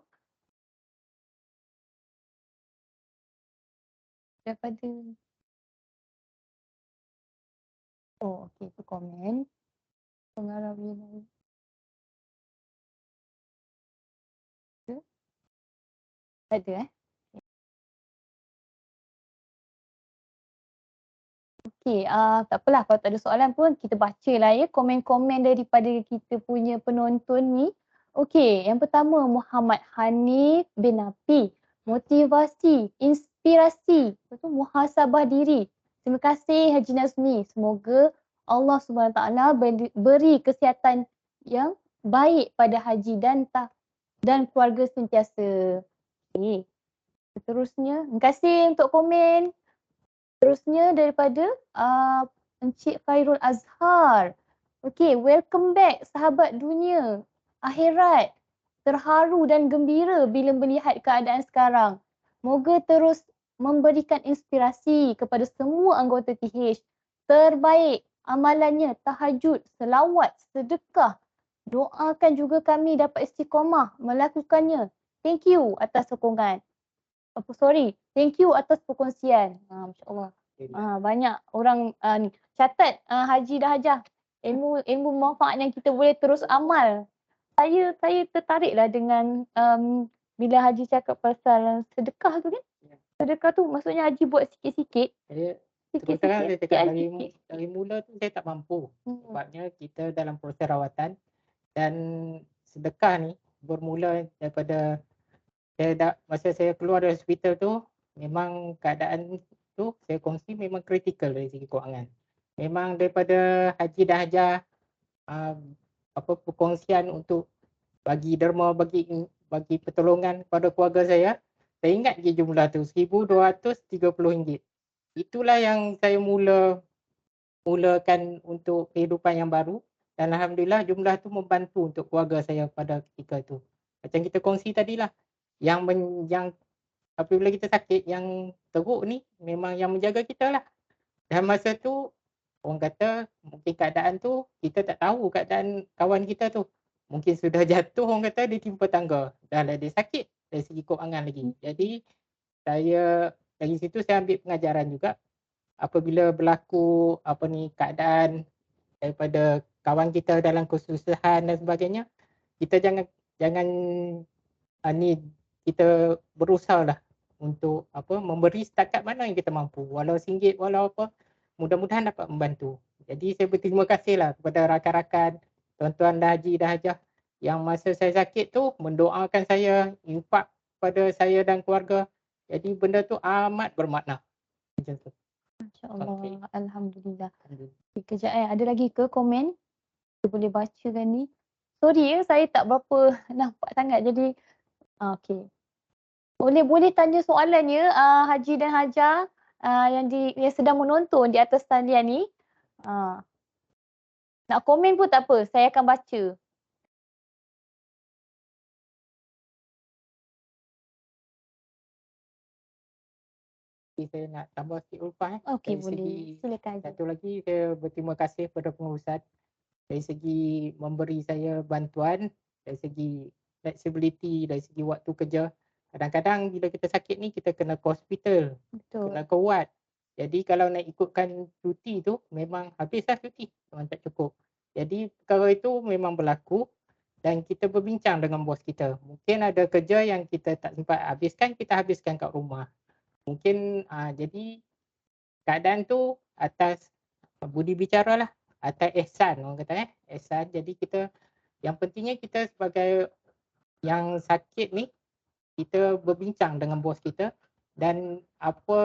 Speaker 1: Daripada okey, tu komen. Pengarah wilayah. Ada Okey, tak apalah kalau tak ada soalan pun kita bacalah ya komen-komen daripada kita punya penonton ni. Okey, yang pertama Muhammad Hanif bin Nafi. Motivasi, inspirasi, lepas tu muhasabah diri. Terima kasih Haji Nazmi. Semoga Allah Subhanahu Taala beri kesihatan yang baik pada Haji dan keluarga sentiasa. Okey. Seterusnya, terima kasih untuk komen. Seterusnya daripada Encik Khairul Azhar. Okey, welcome back sahabat dunia akhirat. Terharu dan gembira bila melihat keadaan sekarang. Moga terus memberikan inspirasi kepada semua anggota TH. Terbaik amalannya tahajud, selawat, sedekah. Doakan juga kami dapat istiqamah melakukannya. Thank you atas sokongan. Thank you atas perkongsian. Masya-Allah. Banyak orang ni. Catat Haji dah ajar. Ilmu manfaat yang kita boleh terus amal. Saya tertariklah dengan bila Haji cakap pasal sedekah tu kan. Sedekah tu maksudnya Haji buat sikit-sikit.
Speaker 2: Terus terang saya cakap dari mula tu saya tak mampu. Sebabnya kita dalam proses rawatan dan sedekah ni bermula daripada masa saya keluar dari hospital tu, memang keadaan tu saya kongsi memang kritikal dari segi kewangan. Memang daripada Haji dah ajar perkongsian untuk bagi derma, bagi pertolongan kepada keluarga saya ingat je jumlah tu RM1,230. Itulah yang saya mulakan untuk kehidupan yang baru dan alhamdulillah jumlah tu membantu untuk keluarga saya pada ketika itu. Macam kita kongsi tadilah, yang apabila kita sakit yang teruk ni memang yang menjaga kita lah. Dan masa tu orang kata mungkin keadaan tu kita tak tahu keadaan kawan kita tu. Mungkin sudah jatuh, orang kata dia timpa tangga. Dah lah dia sakit dari segi kewangan lagi. Jadi dari situ saya ambil pengajaran juga. Apabila berlaku keadaan daripada kawan kita dalam kesusahan dan sebagainya, kita jangan kita berusaha lah untuk memberi setakat mana yang kita mampu, walau RM1, walau apa, mudah-mudahan dapat membantu. Jadi saya berterima kasih lah kepada rakan-rakan, tuan-tuan dah Haji dah ajar yang masa saya sakit tu mendoakan saya, infak pada saya dan keluarga. Jadi benda tu amat bermakna. Macam tu.
Speaker 1: Masya-Allah. Okay. Alhamdulillah. Kejap ada lagi ke komen? Kita boleh bacakan ni. Sorry saya tak berapa nampak sangat jadi okey. Boleh tanya soalan ya Haji dan Hajah yang sedang menonton di atas talian ni. Nak komen pun tak apa, saya akan baca.
Speaker 2: Saya nak tambah sikit Ulfah.
Speaker 1: Okey, boleh. Silakan.
Speaker 2: Satu lagi saya berterima kasih kepada pengurusan dari segi memberi saya bantuan, dari segi flexibility, dari segi waktu kerja. Kadang-kadang bila kita sakit ni kita kena ke hospital,
Speaker 1: Betul.
Speaker 2: kena ke ward. Jadi kalau nak ikutkan cuti tu memang habislah cuti, memang tak cukup. Jadi perkara itu memang berlaku dan kita berbincang dengan bos kita. Mungkin ada kerja yang kita tak sempat habiskan, kita habiskan kat rumah. Mungkin jadi keadaan tu atas budi bicara lah, atas ihsan orang kata ihsan. Jadi kita yang pentingnya kita sebagai yang sakit ni kita berbincang dengan bos kita dan apa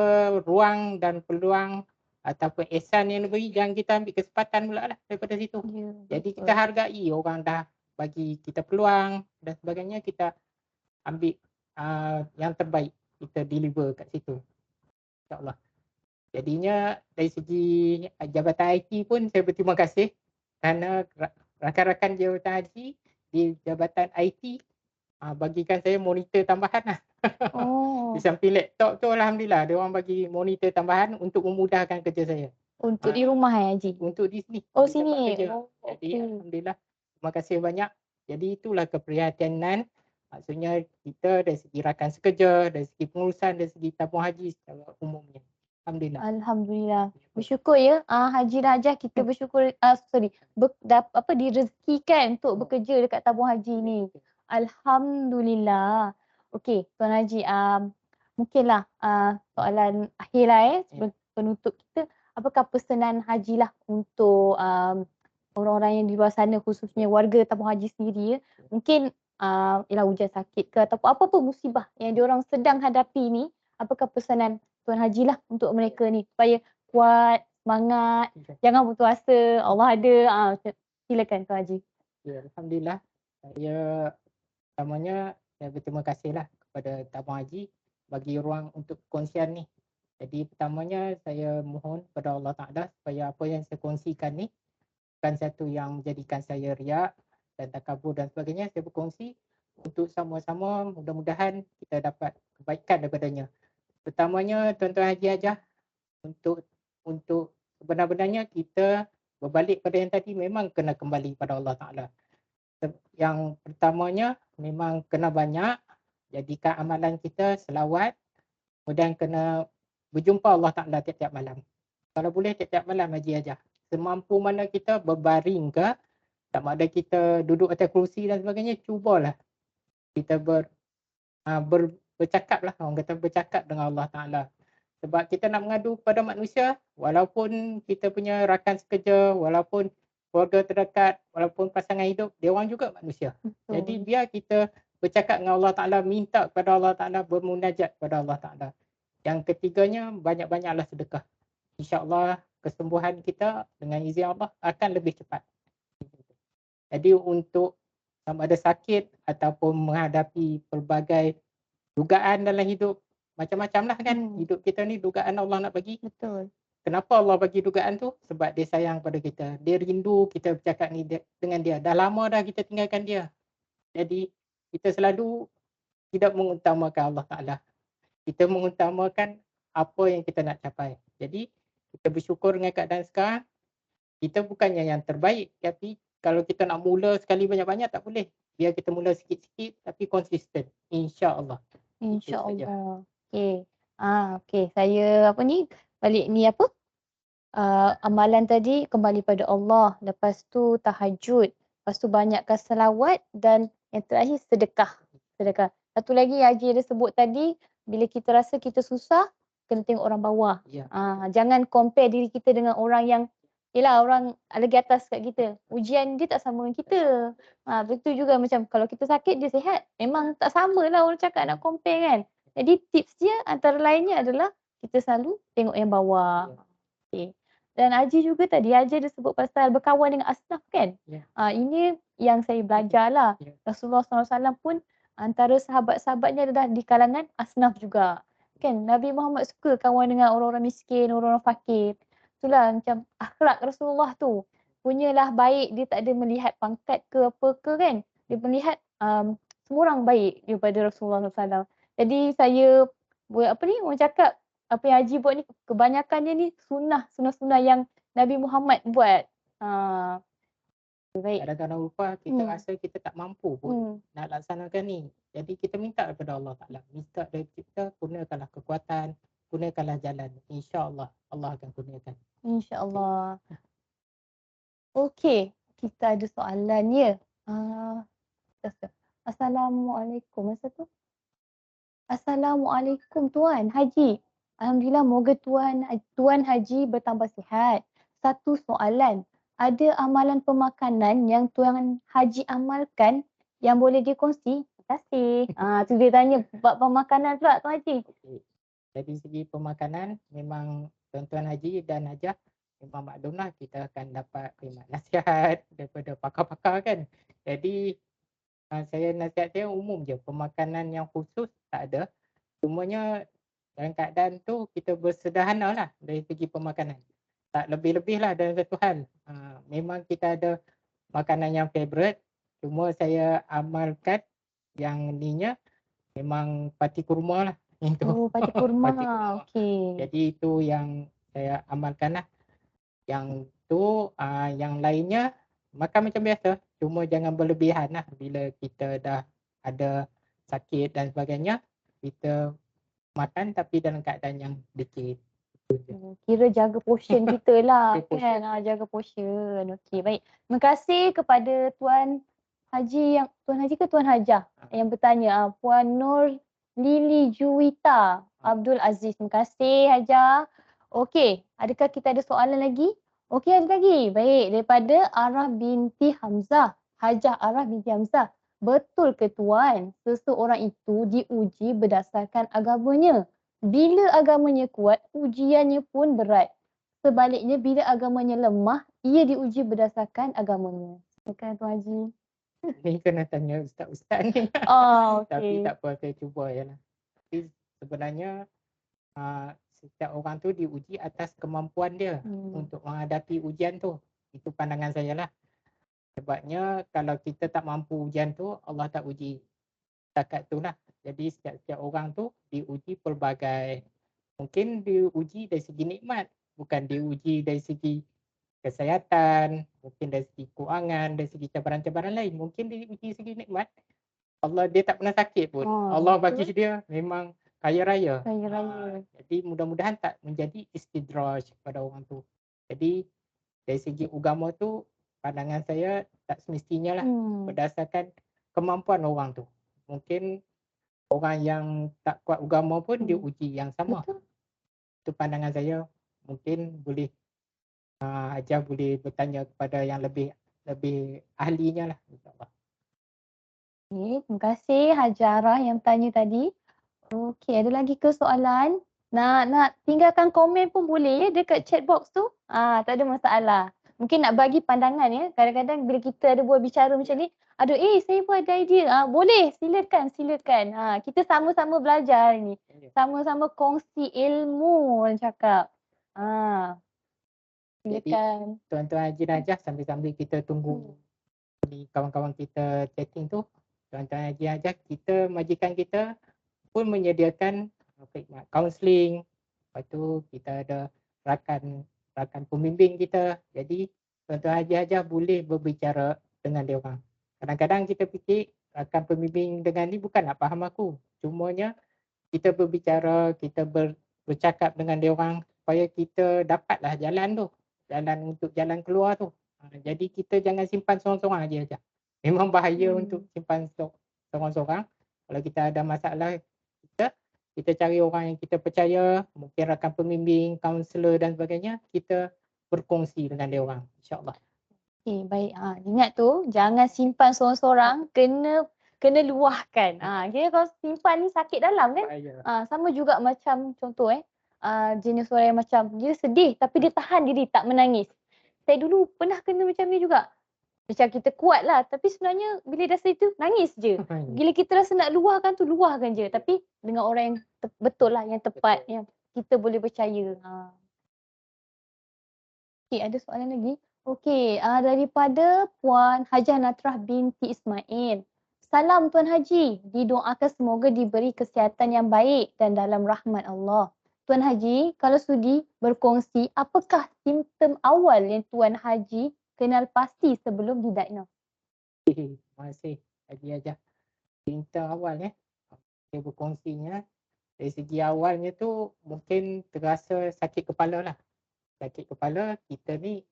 Speaker 2: ruang dan peluang ataupun ihsan yang diberi jangan kita ambil kesempatan pula lah daripada situ.
Speaker 1: Ya,
Speaker 2: Jadi kita
Speaker 1: betul.
Speaker 2: hargai orang dah bagi kita peluang dan sebagainya, kita ambil yang terbaik, kita deliver kat situ, insyaAllah. Jadinya dari segi Jabatan IT pun saya berterima kasih kerana rakan-rakan Jabatan IT di Jabatan IT bagikan saya monitor tambahan lah. Di
Speaker 1: Oh,
Speaker 2: samping laptop tu alhamdulillah dia orang bagi monitor tambahan untuk memudahkan kerja saya.
Speaker 1: untuk di rumah Haji?
Speaker 2: Untuk di sini,
Speaker 1: Oh,
Speaker 2: di tempat
Speaker 1: sini.
Speaker 2: kerja.
Speaker 1: Oh,
Speaker 2: Jadi
Speaker 1: okey.
Speaker 2: alhamdulillah terima kasih banyak. Jadi itulah keprihatinan, maksudnya kita dari segi rakan sekerja, dari segi pengurusan, dari segi tabung haji secara umumnya. Alhamdulillah.
Speaker 1: Alhamdulillah. Bersyukur ya, Haji dan Hajah, kita bersyukur direzekikan untuk bekerja dekat tabung haji ni. Alhamdulillah. Okey, Tuan Haji, mungkinlah soalan akhir lah penutup kita. Apakah pesanan Haji lah untuk orang-orang yang di luar sana, khususnya warga tabung haji sendiri ya. Mungkin ialah hujan sakit ke ataupun apa pun musibah yang diorang sedang hadapi ni, apakah pesanan Tuan Haji lah untuk mereka ni supaya kuat, semangat, jangan putus asa, Allah ada. Silakan Tuan Haji.
Speaker 2: Ya, alhamdulillah. Saya pertamanya saya berterima kasihlah kepada tabung haji bagi ruang untuk perkongsian ni. Jadi pertamanya saya mohon kepada Allah Ta'ala supaya apa yang saya kongsikan ni bukan satu yang menjadikan saya riak dan takabur dan sebagainya. Saya berkongsi untuk sama-sama mudah-mudahan kita dapat kebaikan daripadanya. Pertamanya tuan-tuan haji Hajah, untuk sebenar-benarnya kita berbalik pada yang tadi memang kena kembali pada Allah Ta'ala. Yang pertamanya memang kena banyak jadikan amalan kita selawat, kemudian kena berjumpa Allah Ta'ala tiap-tiap malam. Kalau boleh tiap-tiap malam Haji Hajah. Semampu mana kita berbaring ke, sama ada kita duduk atas kerusi dan sebagainya, cubalah kita bercakap lah, orang kata bercakap dengan Allah Ta'ala. Sebab kita nak mengadu kepada manusia, walaupun kita punya rakan sekerja, walaupun keluarga terdekat, walaupun pasangan hidup, dia orang juga manusia. Jadi biar kita bercakap dengan Allah Ta'ala, minta kepada Allah Ta'ala, bermunajat kepada Allah Ta'ala. Yang ketiganya, banyak-banyaklah sedekah. InsyaAllah kesembuhan kita dengan izin Allah akan lebih cepat. Jadi untuk sama ada sakit ataupun menghadapi pelbagai dugaan dalam hidup, macam-macam lah kan. Hidup kita ni dugaan Allah nak bagi.
Speaker 1: Betul.
Speaker 2: Kenapa Allah bagi dugaan tu? Sebab dia sayang pada kita. Dia rindu kita bercakap ni dengan dia. Dah lama dah kita tinggalkan dia. Jadi kita selalu tidak mengutamakan Allah Ta'ala. Kita mengutamakan apa yang kita nak capai. Jadi kita bersyukur dengan keadaan sekarang. Kita bukannya yang terbaik, tapi kalau kita nak mula sekali banyak-banyak tak boleh. Biar kita mula sikit-sikit tapi konsisten. InsyaAllah.
Speaker 1: InsyaAllah. Okey. Okey. Saya balik ni amalan tadi kembali pada Allah. Lepas tu tahajud. Lepas tu banyakkan selawat dan yang terakhir sedekah. Satu lagi Haji ada sebut tadi, bila kita rasa kita susah, kena tengok orang bawah. Jangan compare diri kita dengan orang yang orang lagi atas kat kita. Ujian dia tak sama dengan kita. Betul juga macam kalau kita sakit dia sihat. Memang tak samalah orang cakap nak compare kan. Jadi tips dia antara lainnya adalah kita selalu tengok yang bawah. Okay. Dan Haji juga tadi Haji ada sebut pasal berkawan dengan asnaf kan. Ini yang saya belajar lah. Rasulullah SAW pun antara sahabat-sahabatnya adalah di kalangan asnaf juga. Kan Nabi Muhammad suka kawan dengan orang-orang miskin, orang-orang fakir. Itulah macam akhlak Rasulullah tu. Punyalah baik, dia tak ada melihat pangkat ke apa ke kan. Dia melihat semua orang baik daripada Rasulullah SAW. Jadi saya orang cakap apa yang Haji buat ni kebanyakannya ni sunnah yang Nabi Muhammad buat. Baik.
Speaker 2: Kadang-kadang lupa kita
Speaker 1: Hmm.
Speaker 2: rasa kita tak mampu pun nak laksanakan ni. Jadi kita minta kepada Allah Ta'ala. Minta dari kita, kurniakanlah kekuatan, kurniakanlah jalan. InsyaAllah Allah akan kurniakan.
Speaker 1: InsyaAllah. Okey, kita ada soalan ya. Assalamualaikum. Masa tu? Assalamualaikum Tuan Haji. Alhamdulillah, moga Tuan Haji bertambah sihat. Satu soalan, ada amalan pemakanan yang Tuan Haji amalkan yang boleh dikongsi? Terima kasih. Tu dia tanya bab pemakanan pula Tuan Haji.
Speaker 2: Okey. Dari segi pemakanan, memang tuan-tuan haji dan hajah memang maklumlah kita akan dapat khidmat nasihat daripada pakar-pakar kan. Jadi saya nasihat saya umum je, pemakanan yang khusus tak ada. Cumanya dalam keadaan tu kita bersederhana lah dari segi pemakanan. Tak lebih-lebih lah dalam satu hal. Memang kita ada makanan yang favourite, cuma saya amalkan yang ininya memang pati kurma lah. Itu.
Speaker 1: Oh, pati kurma.
Speaker 2: Pati kurma.
Speaker 1: Okey.
Speaker 2: Jadi itu yang saya amalkan lah. Yang tu yang lainnya makan macam biasa, cuma jangan berlebihan lah. Bila kita dah ada sakit dan sebagainya, kita makan tapi dalam keadaan yang dikit.
Speaker 1: Kira jaga portion kita lah
Speaker 2: Jaga portion.
Speaker 1: kan. Jaga portion. Okey, baik. Terima kasih kepada Tuan Haji Tuan Haji ke Tuan Hajah yang bertanya. Puan Nur Lili Juwita Abdul Aziz. Terima kasih Hajah. Okey, adakah kita ada soalan lagi? Okey, ada lagi. Baik, daripada Arah binti Hamzah. Hajah Arah binti Hamzah. Betul ke Tuan, seseorang itu diuji berdasarkan agamanya? Bila agamanya kuat, ujiannya pun berat. Sebaliknya, bila agamanya lemah, ia diuji berdasarkan agamanya. Silakan Tuan Haji.
Speaker 2: Ni kena tanya ustaz-ustaz ni. Tapi
Speaker 1: Okey.
Speaker 2: tak apa, saya cuba je lah. Tapi sebenarnya setiap orang tu diuji atas kemampuan dia untuk menghadapi ujian tu. Itu pandangan saya lah. Sebabnya kalau kita tak mampu ujian tu, Allah tak uji. Setakat tu lah. Jadi setiap orang tu diuji pelbagai. Mungkin diuji dari segi nikmat. Bukan diuji dari segi kesihatan. Mungkin dari segi kewangan, dari segi cabaran-cabaran lain. Mungkin diuji segi nikmat. Allah dia tak pernah sakit pun. Allah bagi dia memang kaya raya.
Speaker 1: Kaya raya.
Speaker 2: Jadi mudah-mudahan tak menjadi istidraj pada orang tu. Jadi dari segi agama tu, pandangan saya tak semestinya lah berdasarkan kemampuan orang tu. Mungkin orang yang tak kuat agama pun diuji yang sama.
Speaker 1: Betul.
Speaker 2: Itu pandangan saya. Mungkin boleh Hajah boleh bertanya kepada yang lebih ahlinya lah, insyaAllah.
Speaker 1: Okay, terima kasih Hajarah yang tanya tadi. Okey, ada lagi ke soalan? Nak tinggalkan komen pun boleh ya dekat chat box tu. Tak ada masalah. Mungkin nak bagi pandangan ya. Kadang-kadang bila kita ada buat bicara macam ni, aduh saya pun ada idea. Boleh, silakan. Kita sama-sama belajar ni. Sama-sama kongsi ilmu orang cakap. Silakan.
Speaker 2: Jadi tuan-tuan Haji dan Hajah sambil-sambil kita tunggu ni kawan-kawan kita chatting tu, tuan-tuan Haji dan Hajah, majikan kita pun menyediakan kaunseling. Lepas tu kita ada rakan pembimbing kita. Jadi tuan-tuan Haji Hajah boleh berbicara dengan dia orang. Kadang-kadang kita fikir rakan pembimbing dengan ni bukan nak faham aku. Cumanya kita berbicara, kita bercakap dengan dia orang supaya kita dapatlah jalan tu. Jalan untuk jalan keluar tu. Jadi kita jangan simpan seorang-seorang aja. Memang bahaya untuk simpan seorang-seorang. Kalau kita ada masalah, kita cari orang yang kita percaya, mungkin rakan pembimbing, kaunselor dan sebagainya, kita berkongsi dengan dia orang, insya-Allah.
Speaker 1: Okey, baik. Ingat tu, jangan simpan seorang-seorang, kena luahkan. Kira kalau simpan ni sakit dalam kan? Sama juga macam contoh jenis orang yang macam dia sedih tapi dia tahan diri tak menangis. Saya dulu pernah kena macam ni juga. Macam kita kuat lah tapi sebenarnya bila dah sedih tu nangis je. Bila kita rasa nak luahkan tu luahkan je. Tapi dengan orang yang betul lah, yang tepat, yang kita boleh percaya. Okey, ada soalan lagi? Okey, daripada Puan Hajah Natrah binti Ismail. Salam Tuan Haji, didoakan semoga diberi kesihatan yang baik dan dalam rahmat Allah. Tuan Haji, kalau sudi berkongsi, apakah simptom awal yang Tuan Haji kenal pasti sebelum didiagnose?
Speaker 2: Terima kasih Haji Ajah. Cerita awal saya berkongsinya dari segi awalnya tu mungkin terasa sakit kepala lah. Sakit kepala kita ni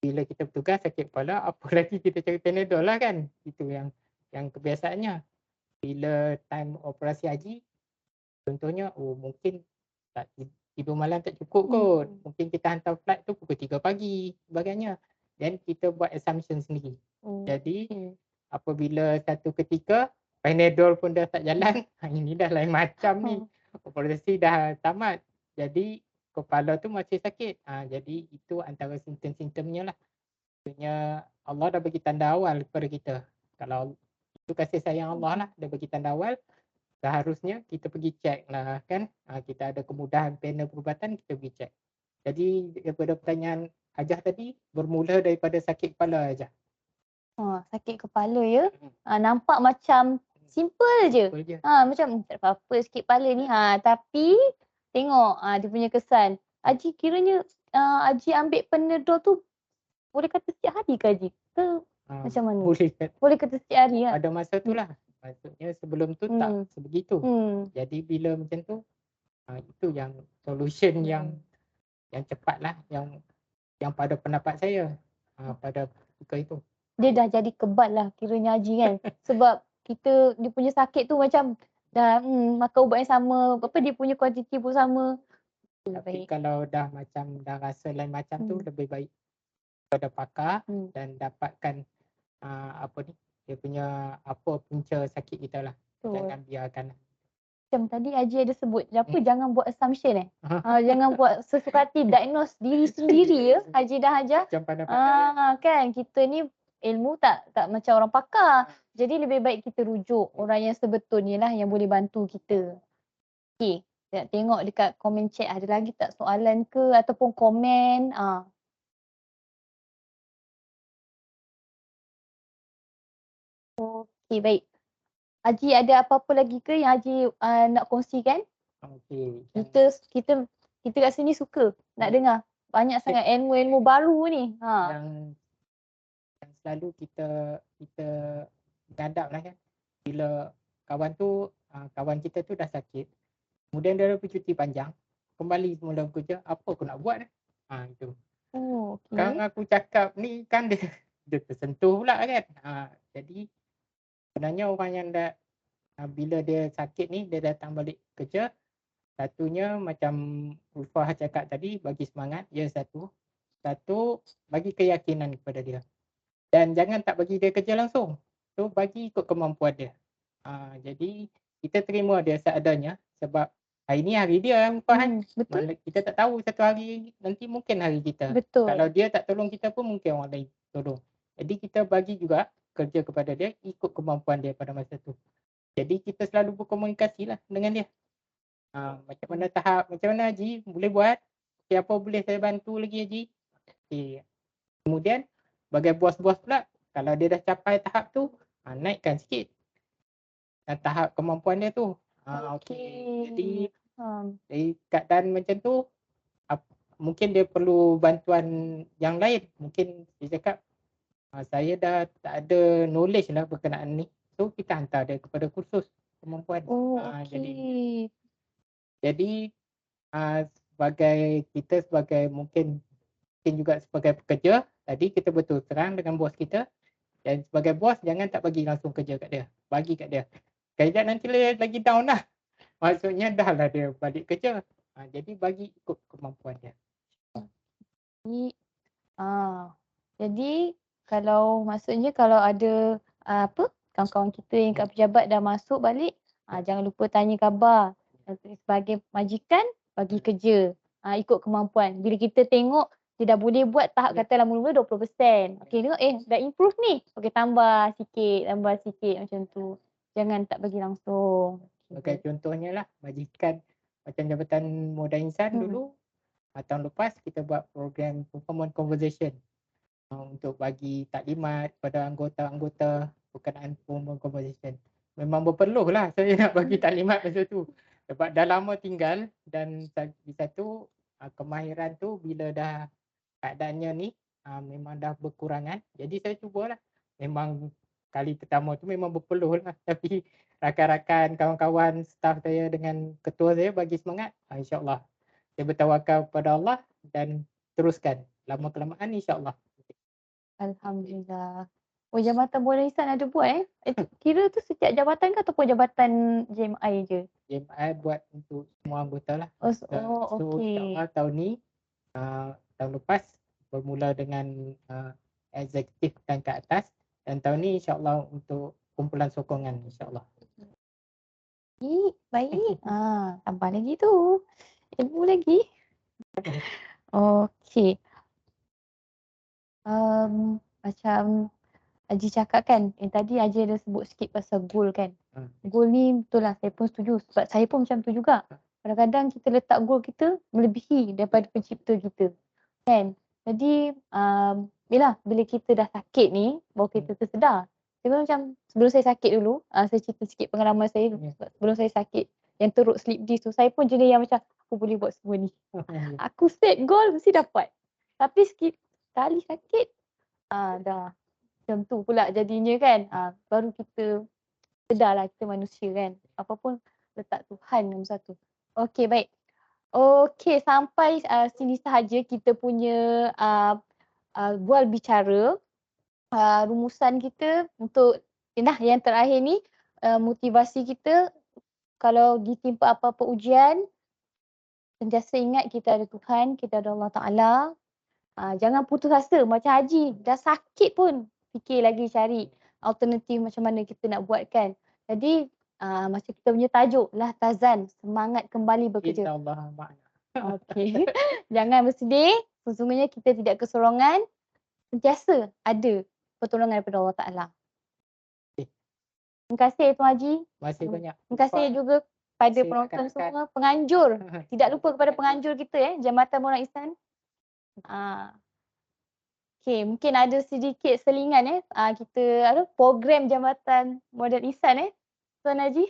Speaker 2: bila kita bertugas sakit kepala apa lagi kita cari Panadol lah kan. Itu yang kebiasaannya. Bila time operasi haji contohnya mungkin tak tidur malam tak cukup kot. Mungkin kita hantar flight tu pukul 3 pagi sebagainya. Dan kita buat assumption sendiri. Jadi apabila satu ketika Panadol pun dah tak jalan, ini dah lain macam ni. Operasi dah tamat. Jadi kepala tu masih sakit. Jadi itu antara simptom-simptomnya lah. Maksudnya Allah dah bagi tanda awal kepada kita. Kalau itu kasih sayang Allah lah, dah bagi tanda awal. Seharusnya kita pergi cek lah kan. Kita ada kemudahan panel perubatan, kita pergi cek. Jadi daripada pertanyaan Hajah tadi, bermula daripada sakit kepala Hajah.
Speaker 1: Sakit kepala ya. Nampak macam simple je. Macam tak apa-apa sikit kepala ni. Tapi tengok dia punya kesan. Haji kiranya Haji ambil Panadol tu boleh kata setiap hari ke Haji? Ke macam mana? Boleh kata setiap hari lah.
Speaker 2: Pada masa tu lah. Maksudnya sebelum tu tak sebegitu. Jadi bila macam tu, itu yang solution yang cepat lah. Yang pada pendapat saya pada ketika itu.
Speaker 1: Dia dah jadi kebal lah kiranya Haji kan. Sebab dia punya sakit tu macam dah makan ubat yang sama. Dia punya kuantiti pun sama.
Speaker 2: Tapi kalau dah rasa lain macam tu lebih baik pada pakar dan dapatkan dia punya apa punca sakit kita lah. Jangan biarkan.
Speaker 1: Macam tadi Haji ada sebut jangan buat assumption jangan buat sesuka hati diagnose diri sendiri ya Haji dah Hajah.
Speaker 2: Macam pandai-pandai.
Speaker 1: Kan kita ni ilmu tak macam orang pakar. Jadi lebih baik kita rujuk orang yang sebetulnya lah yang boleh bantu kita. Okey, nak tengok dekat komen chat ada lagi tak soalan ke ataupun komen. Okey, baik. Haji ada apa-apa lagi ke yang Haji nak kongsikan?
Speaker 2: Okey.
Speaker 1: Kita kat sini suka nak dengar. Banyak sangat ilmu-ilmu baru ni.
Speaker 2: Yang selalu kita berhadap lah kan. Bila kawan kita tu dah sakit. Kemudian dia ada bercuti panjang. Kembali semula bekerja. Apa aku nak buat itu.
Speaker 1: Okay.
Speaker 2: Sekarang aku cakap ni kan dia tersentuh pula kan. Jadi sebenarnya orang yang bila dia sakit ni dia datang balik kerja. Satunya macam Ulfah cakap tadi, bagi semangat, satu bagi keyakinan kepada dia. Dan jangan tak bagi dia kerja langsung. So bagi ikut kemampuan dia. Jadi kita terima dia seadanya sebab hari ni hari dia Ulfah
Speaker 1: betul.
Speaker 2: Kita tak tahu satu hari nanti mungkin hari kita.
Speaker 1: Betul.
Speaker 2: Kalau dia tak tolong kita pun mungkin orang lain tolong. Jadi kita bagi juga kerja kepada dia ikut kemampuan dia pada masa tu. Jadi kita selalu berkomunikasi lah dengan dia. Macam mana Haji boleh buat? Apa boleh saya bantu lagi Haji? Kemudian bagi bos-bos pula, kalau dia dah capai tahap tu, naikkan sikit tahap kemampuan dia tu. Jadi keadaan macam tu mungkin dia perlu bantuan yang lain. Mungkin dia cakap saya dah tak ada knowledge lah berkenaan ni. So kita hantar dia kepada kursus kemampuan. Jadi sebagai mungkin juga sebagai pekerja, tadi kita betul terang dengan bos kita. Dan sebagai bos jangan tak bagi langsung kerja kat dia. Bagi kat dia. Kejap nanti lagi down lah. Maksudnya dah lah dia balik kerja. Jadi bagi ikut kemampuan dia.
Speaker 1: Jadi kalau maksudnya kalau ada kawan-kawan kita yang kat pejabat dah masuk balik, jangan lupa tanya khabar. Sebagai majikan bagi kerja ikut kemampuan. Bila kita tengok dia dah boleh buat tahap katalah mula-mula 20%. Okey, tengok dah improve ni. Okey, tambah sikit macam tu. Jangan tak bagi langsung.
Speaker 2: Sebagai contohnya lah majikan macam Jabatan Muda Insan dulu tahun lepas kita buat program performance conversation untuk bagi taklimat kepada anggota-anggota berkenaan performance conversation. Memang berpeluh lah saya nak bagi taklimat masa tu. Sebab dah lama tinggal dan di satu kemahiran tu bila dah keadaannya ni memang dah berkurangan. Jadi saya cubalah. Memang kali pertama tu memang berpeluh lah. Tapi rakan-rakan, kawan-kawan, staf saya dengan ketua saya bagi semangat. InsyaAllah saya bertawakal kepada Allah dan teruskan. Lama-kelamaan insyaAllah.
Speaker 1: Alhamdulillah. Oh, Jabatan Bola Lisan ada buat kira tu setiap jabatan ke ataupun jabatan JMI je?
Speaker 2: JMI buat untuk semua anggota lah. So
Speaker 1: Okey.
Speaker 2: insyaAllah tahun ni, tahun lepas bermula dengan eksekutif dan ke atas. Dan tahun ni insyaAllah untuk kumpulan sokongan insyaAllah.
Speaker 1: Baik. Tambah lagi tu. Ilmu lagi. Okey. Macam Haji cakap kan, yang tadi Haji ada sebut sikit pasal goal kan. Goal ni betul lah, saya pun setuju sebab saya pun macam tu juga. Kadang-kadang kita letak goal kita melebihi daripada pencipta kita. Kan? Jadi, bila kita dah sakit ni, baru kita tersedar. Saya pun macam, sebelum saya sakit dulu, saya cerita sikit pengalaman saya sebelum saya sakit. Yang teruk sleep disc tu, saya pun jenis yang macam, aku boleh buat semua ni. Aku set goal, mesti dapat. Tapi sekali sakit, dah macam tu pula jadinya kan. Baru kita sedarlah kita manusia kan. Apa pun letak Tuhan nombor satu. Okey, baik. Okey, sampai sini sahaja kita punya bual bicara. Rumusan kita untuk yang terakhir ni, motivasi kita kalau ditimpa apa-apa ujian, sentiasa ingat kita ada Tuhan, kita ada Allah Ta'ala. Jangan putus asa macam Haji. Dah sakit pun fikir lagi cari alternatif macam mana kita nak buat kan. Jadi macam kita punya tajuk lah Tazan, semangat kembali bekerja.
Speaker 2: InsyaAllah makna.
Speaker 1: Okey. Jangan bersedih. Sesungguhnya kita tidak kesorongan. Sentiasa ada pertolongan daripada Allah Ta'ala. Terima kasih Tuan Haji.
Speaker 2: Terima kasih banyak.
Speaker 1: Terima kasih juga pada penonton semua. Penganjur. Tidak lupa kepada penganjur kita Jambatan Moral Ihsan. Okey, mungkin ada sedikit selingan kita program Jambatan Modern Ihsan Tuan Haji.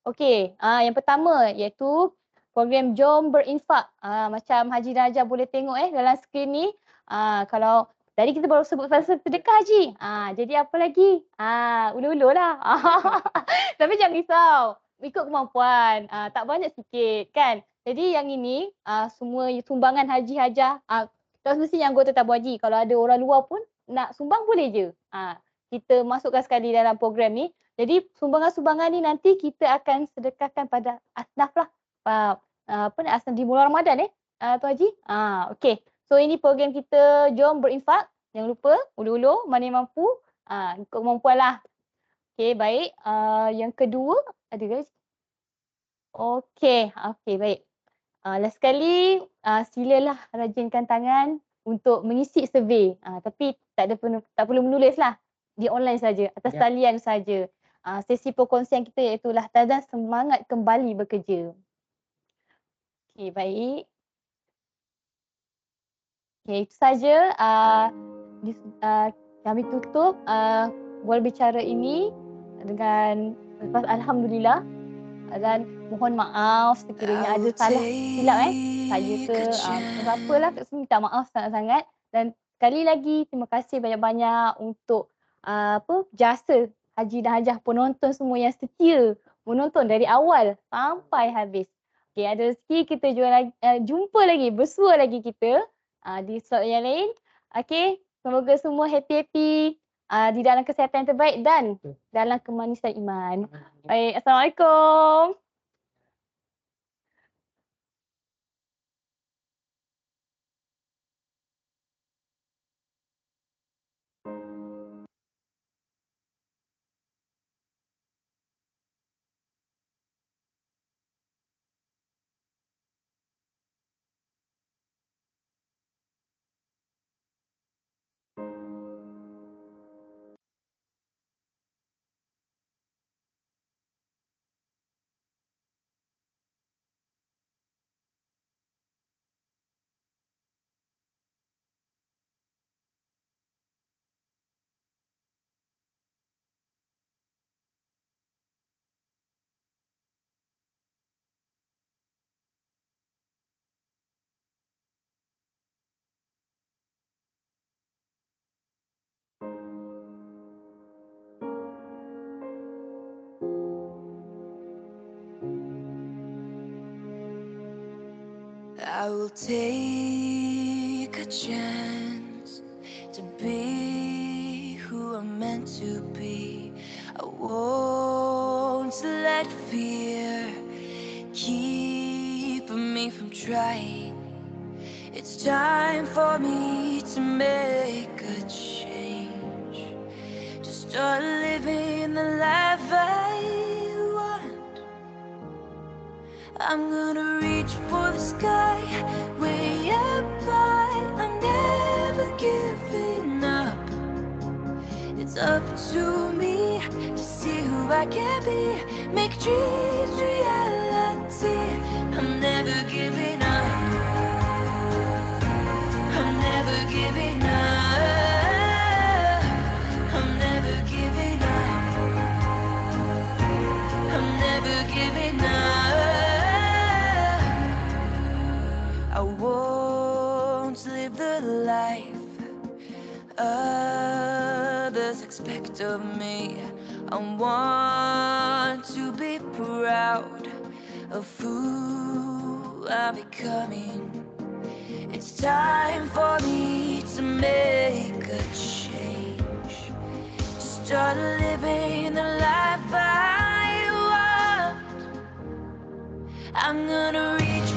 Speaker 1: Okey, yang pertama iaitu program Jom Berinfak. Macam Haji dan Hajah boleh tengok dalam skrin ni. Kalau tadi kita baru sebut pasal sedekah Haji. Jadi apa lagi? Ulu-ulu lah. Tapi jangan risau. Ikut kemampuan. Tak banyak sikit kan. Jadi yang ini semua sumbangan Haji Hajah. Tak semestinya anggota tabung haji. Kalau ada orang luar pun nak sumbang boleh je. Kita masukkan sekali dalam program ni. Jadi sumbangan-sumbangan ni nanti kita akan sedekahkan pada asnaf lah. Asnaf di bulan Ramadan Tuan Haji. Okey. So ini program kita Jom Berinfak. Jangan lupa ulu-ulu mana yang mampu. Ikut kemampuan lah. Okey, baik. Yang kedua ada guys. Okey, baik. Last sekali silalah rajinkan tangan untuk mengisi survey. Tapi tak perlu menulis lah. Di online saja, atas talian saja. Sesi perkongsian kita iaitu Tazan semangat kembali bekerja. Okey, baik. Okey, itu saja. Kami tutup bual bicara ini dengan Alhamdulillah dan mohon maaf sekiranya ada salah silap saya ke apalah minta maaf sangat-sangat dan sekali lagi terima kasih banyak-banyak untuk jasa Haji dan Hajah penonton semua yang setia menonton dari awal sampai habis. Okey, ada rezeki kita jumpa lagi, bersua lagi kita di slot yang lain. Okey, semoga semua happy-happy di dalam kesihatan yang terbaik dan dalam kemanisan iman. Baik, Assalamualaikum.
Speaker 3: I will take a chance to be who I'm meant to be. I won't let fear keep me from trying. It's time for me to make a change, to start living the life I want. I'm gonna reach for the sky, way up high. I'm never giving up. It's up to me to see who I can be, make dreams reality. I'm never giving up. I'm never giving up. I'm never giving up. I'm never giving up. I won't live the life others expect of me. I want to be proud of who I'm becoming. It's time for me to make a change, to start living the life I want. I'm gonna reach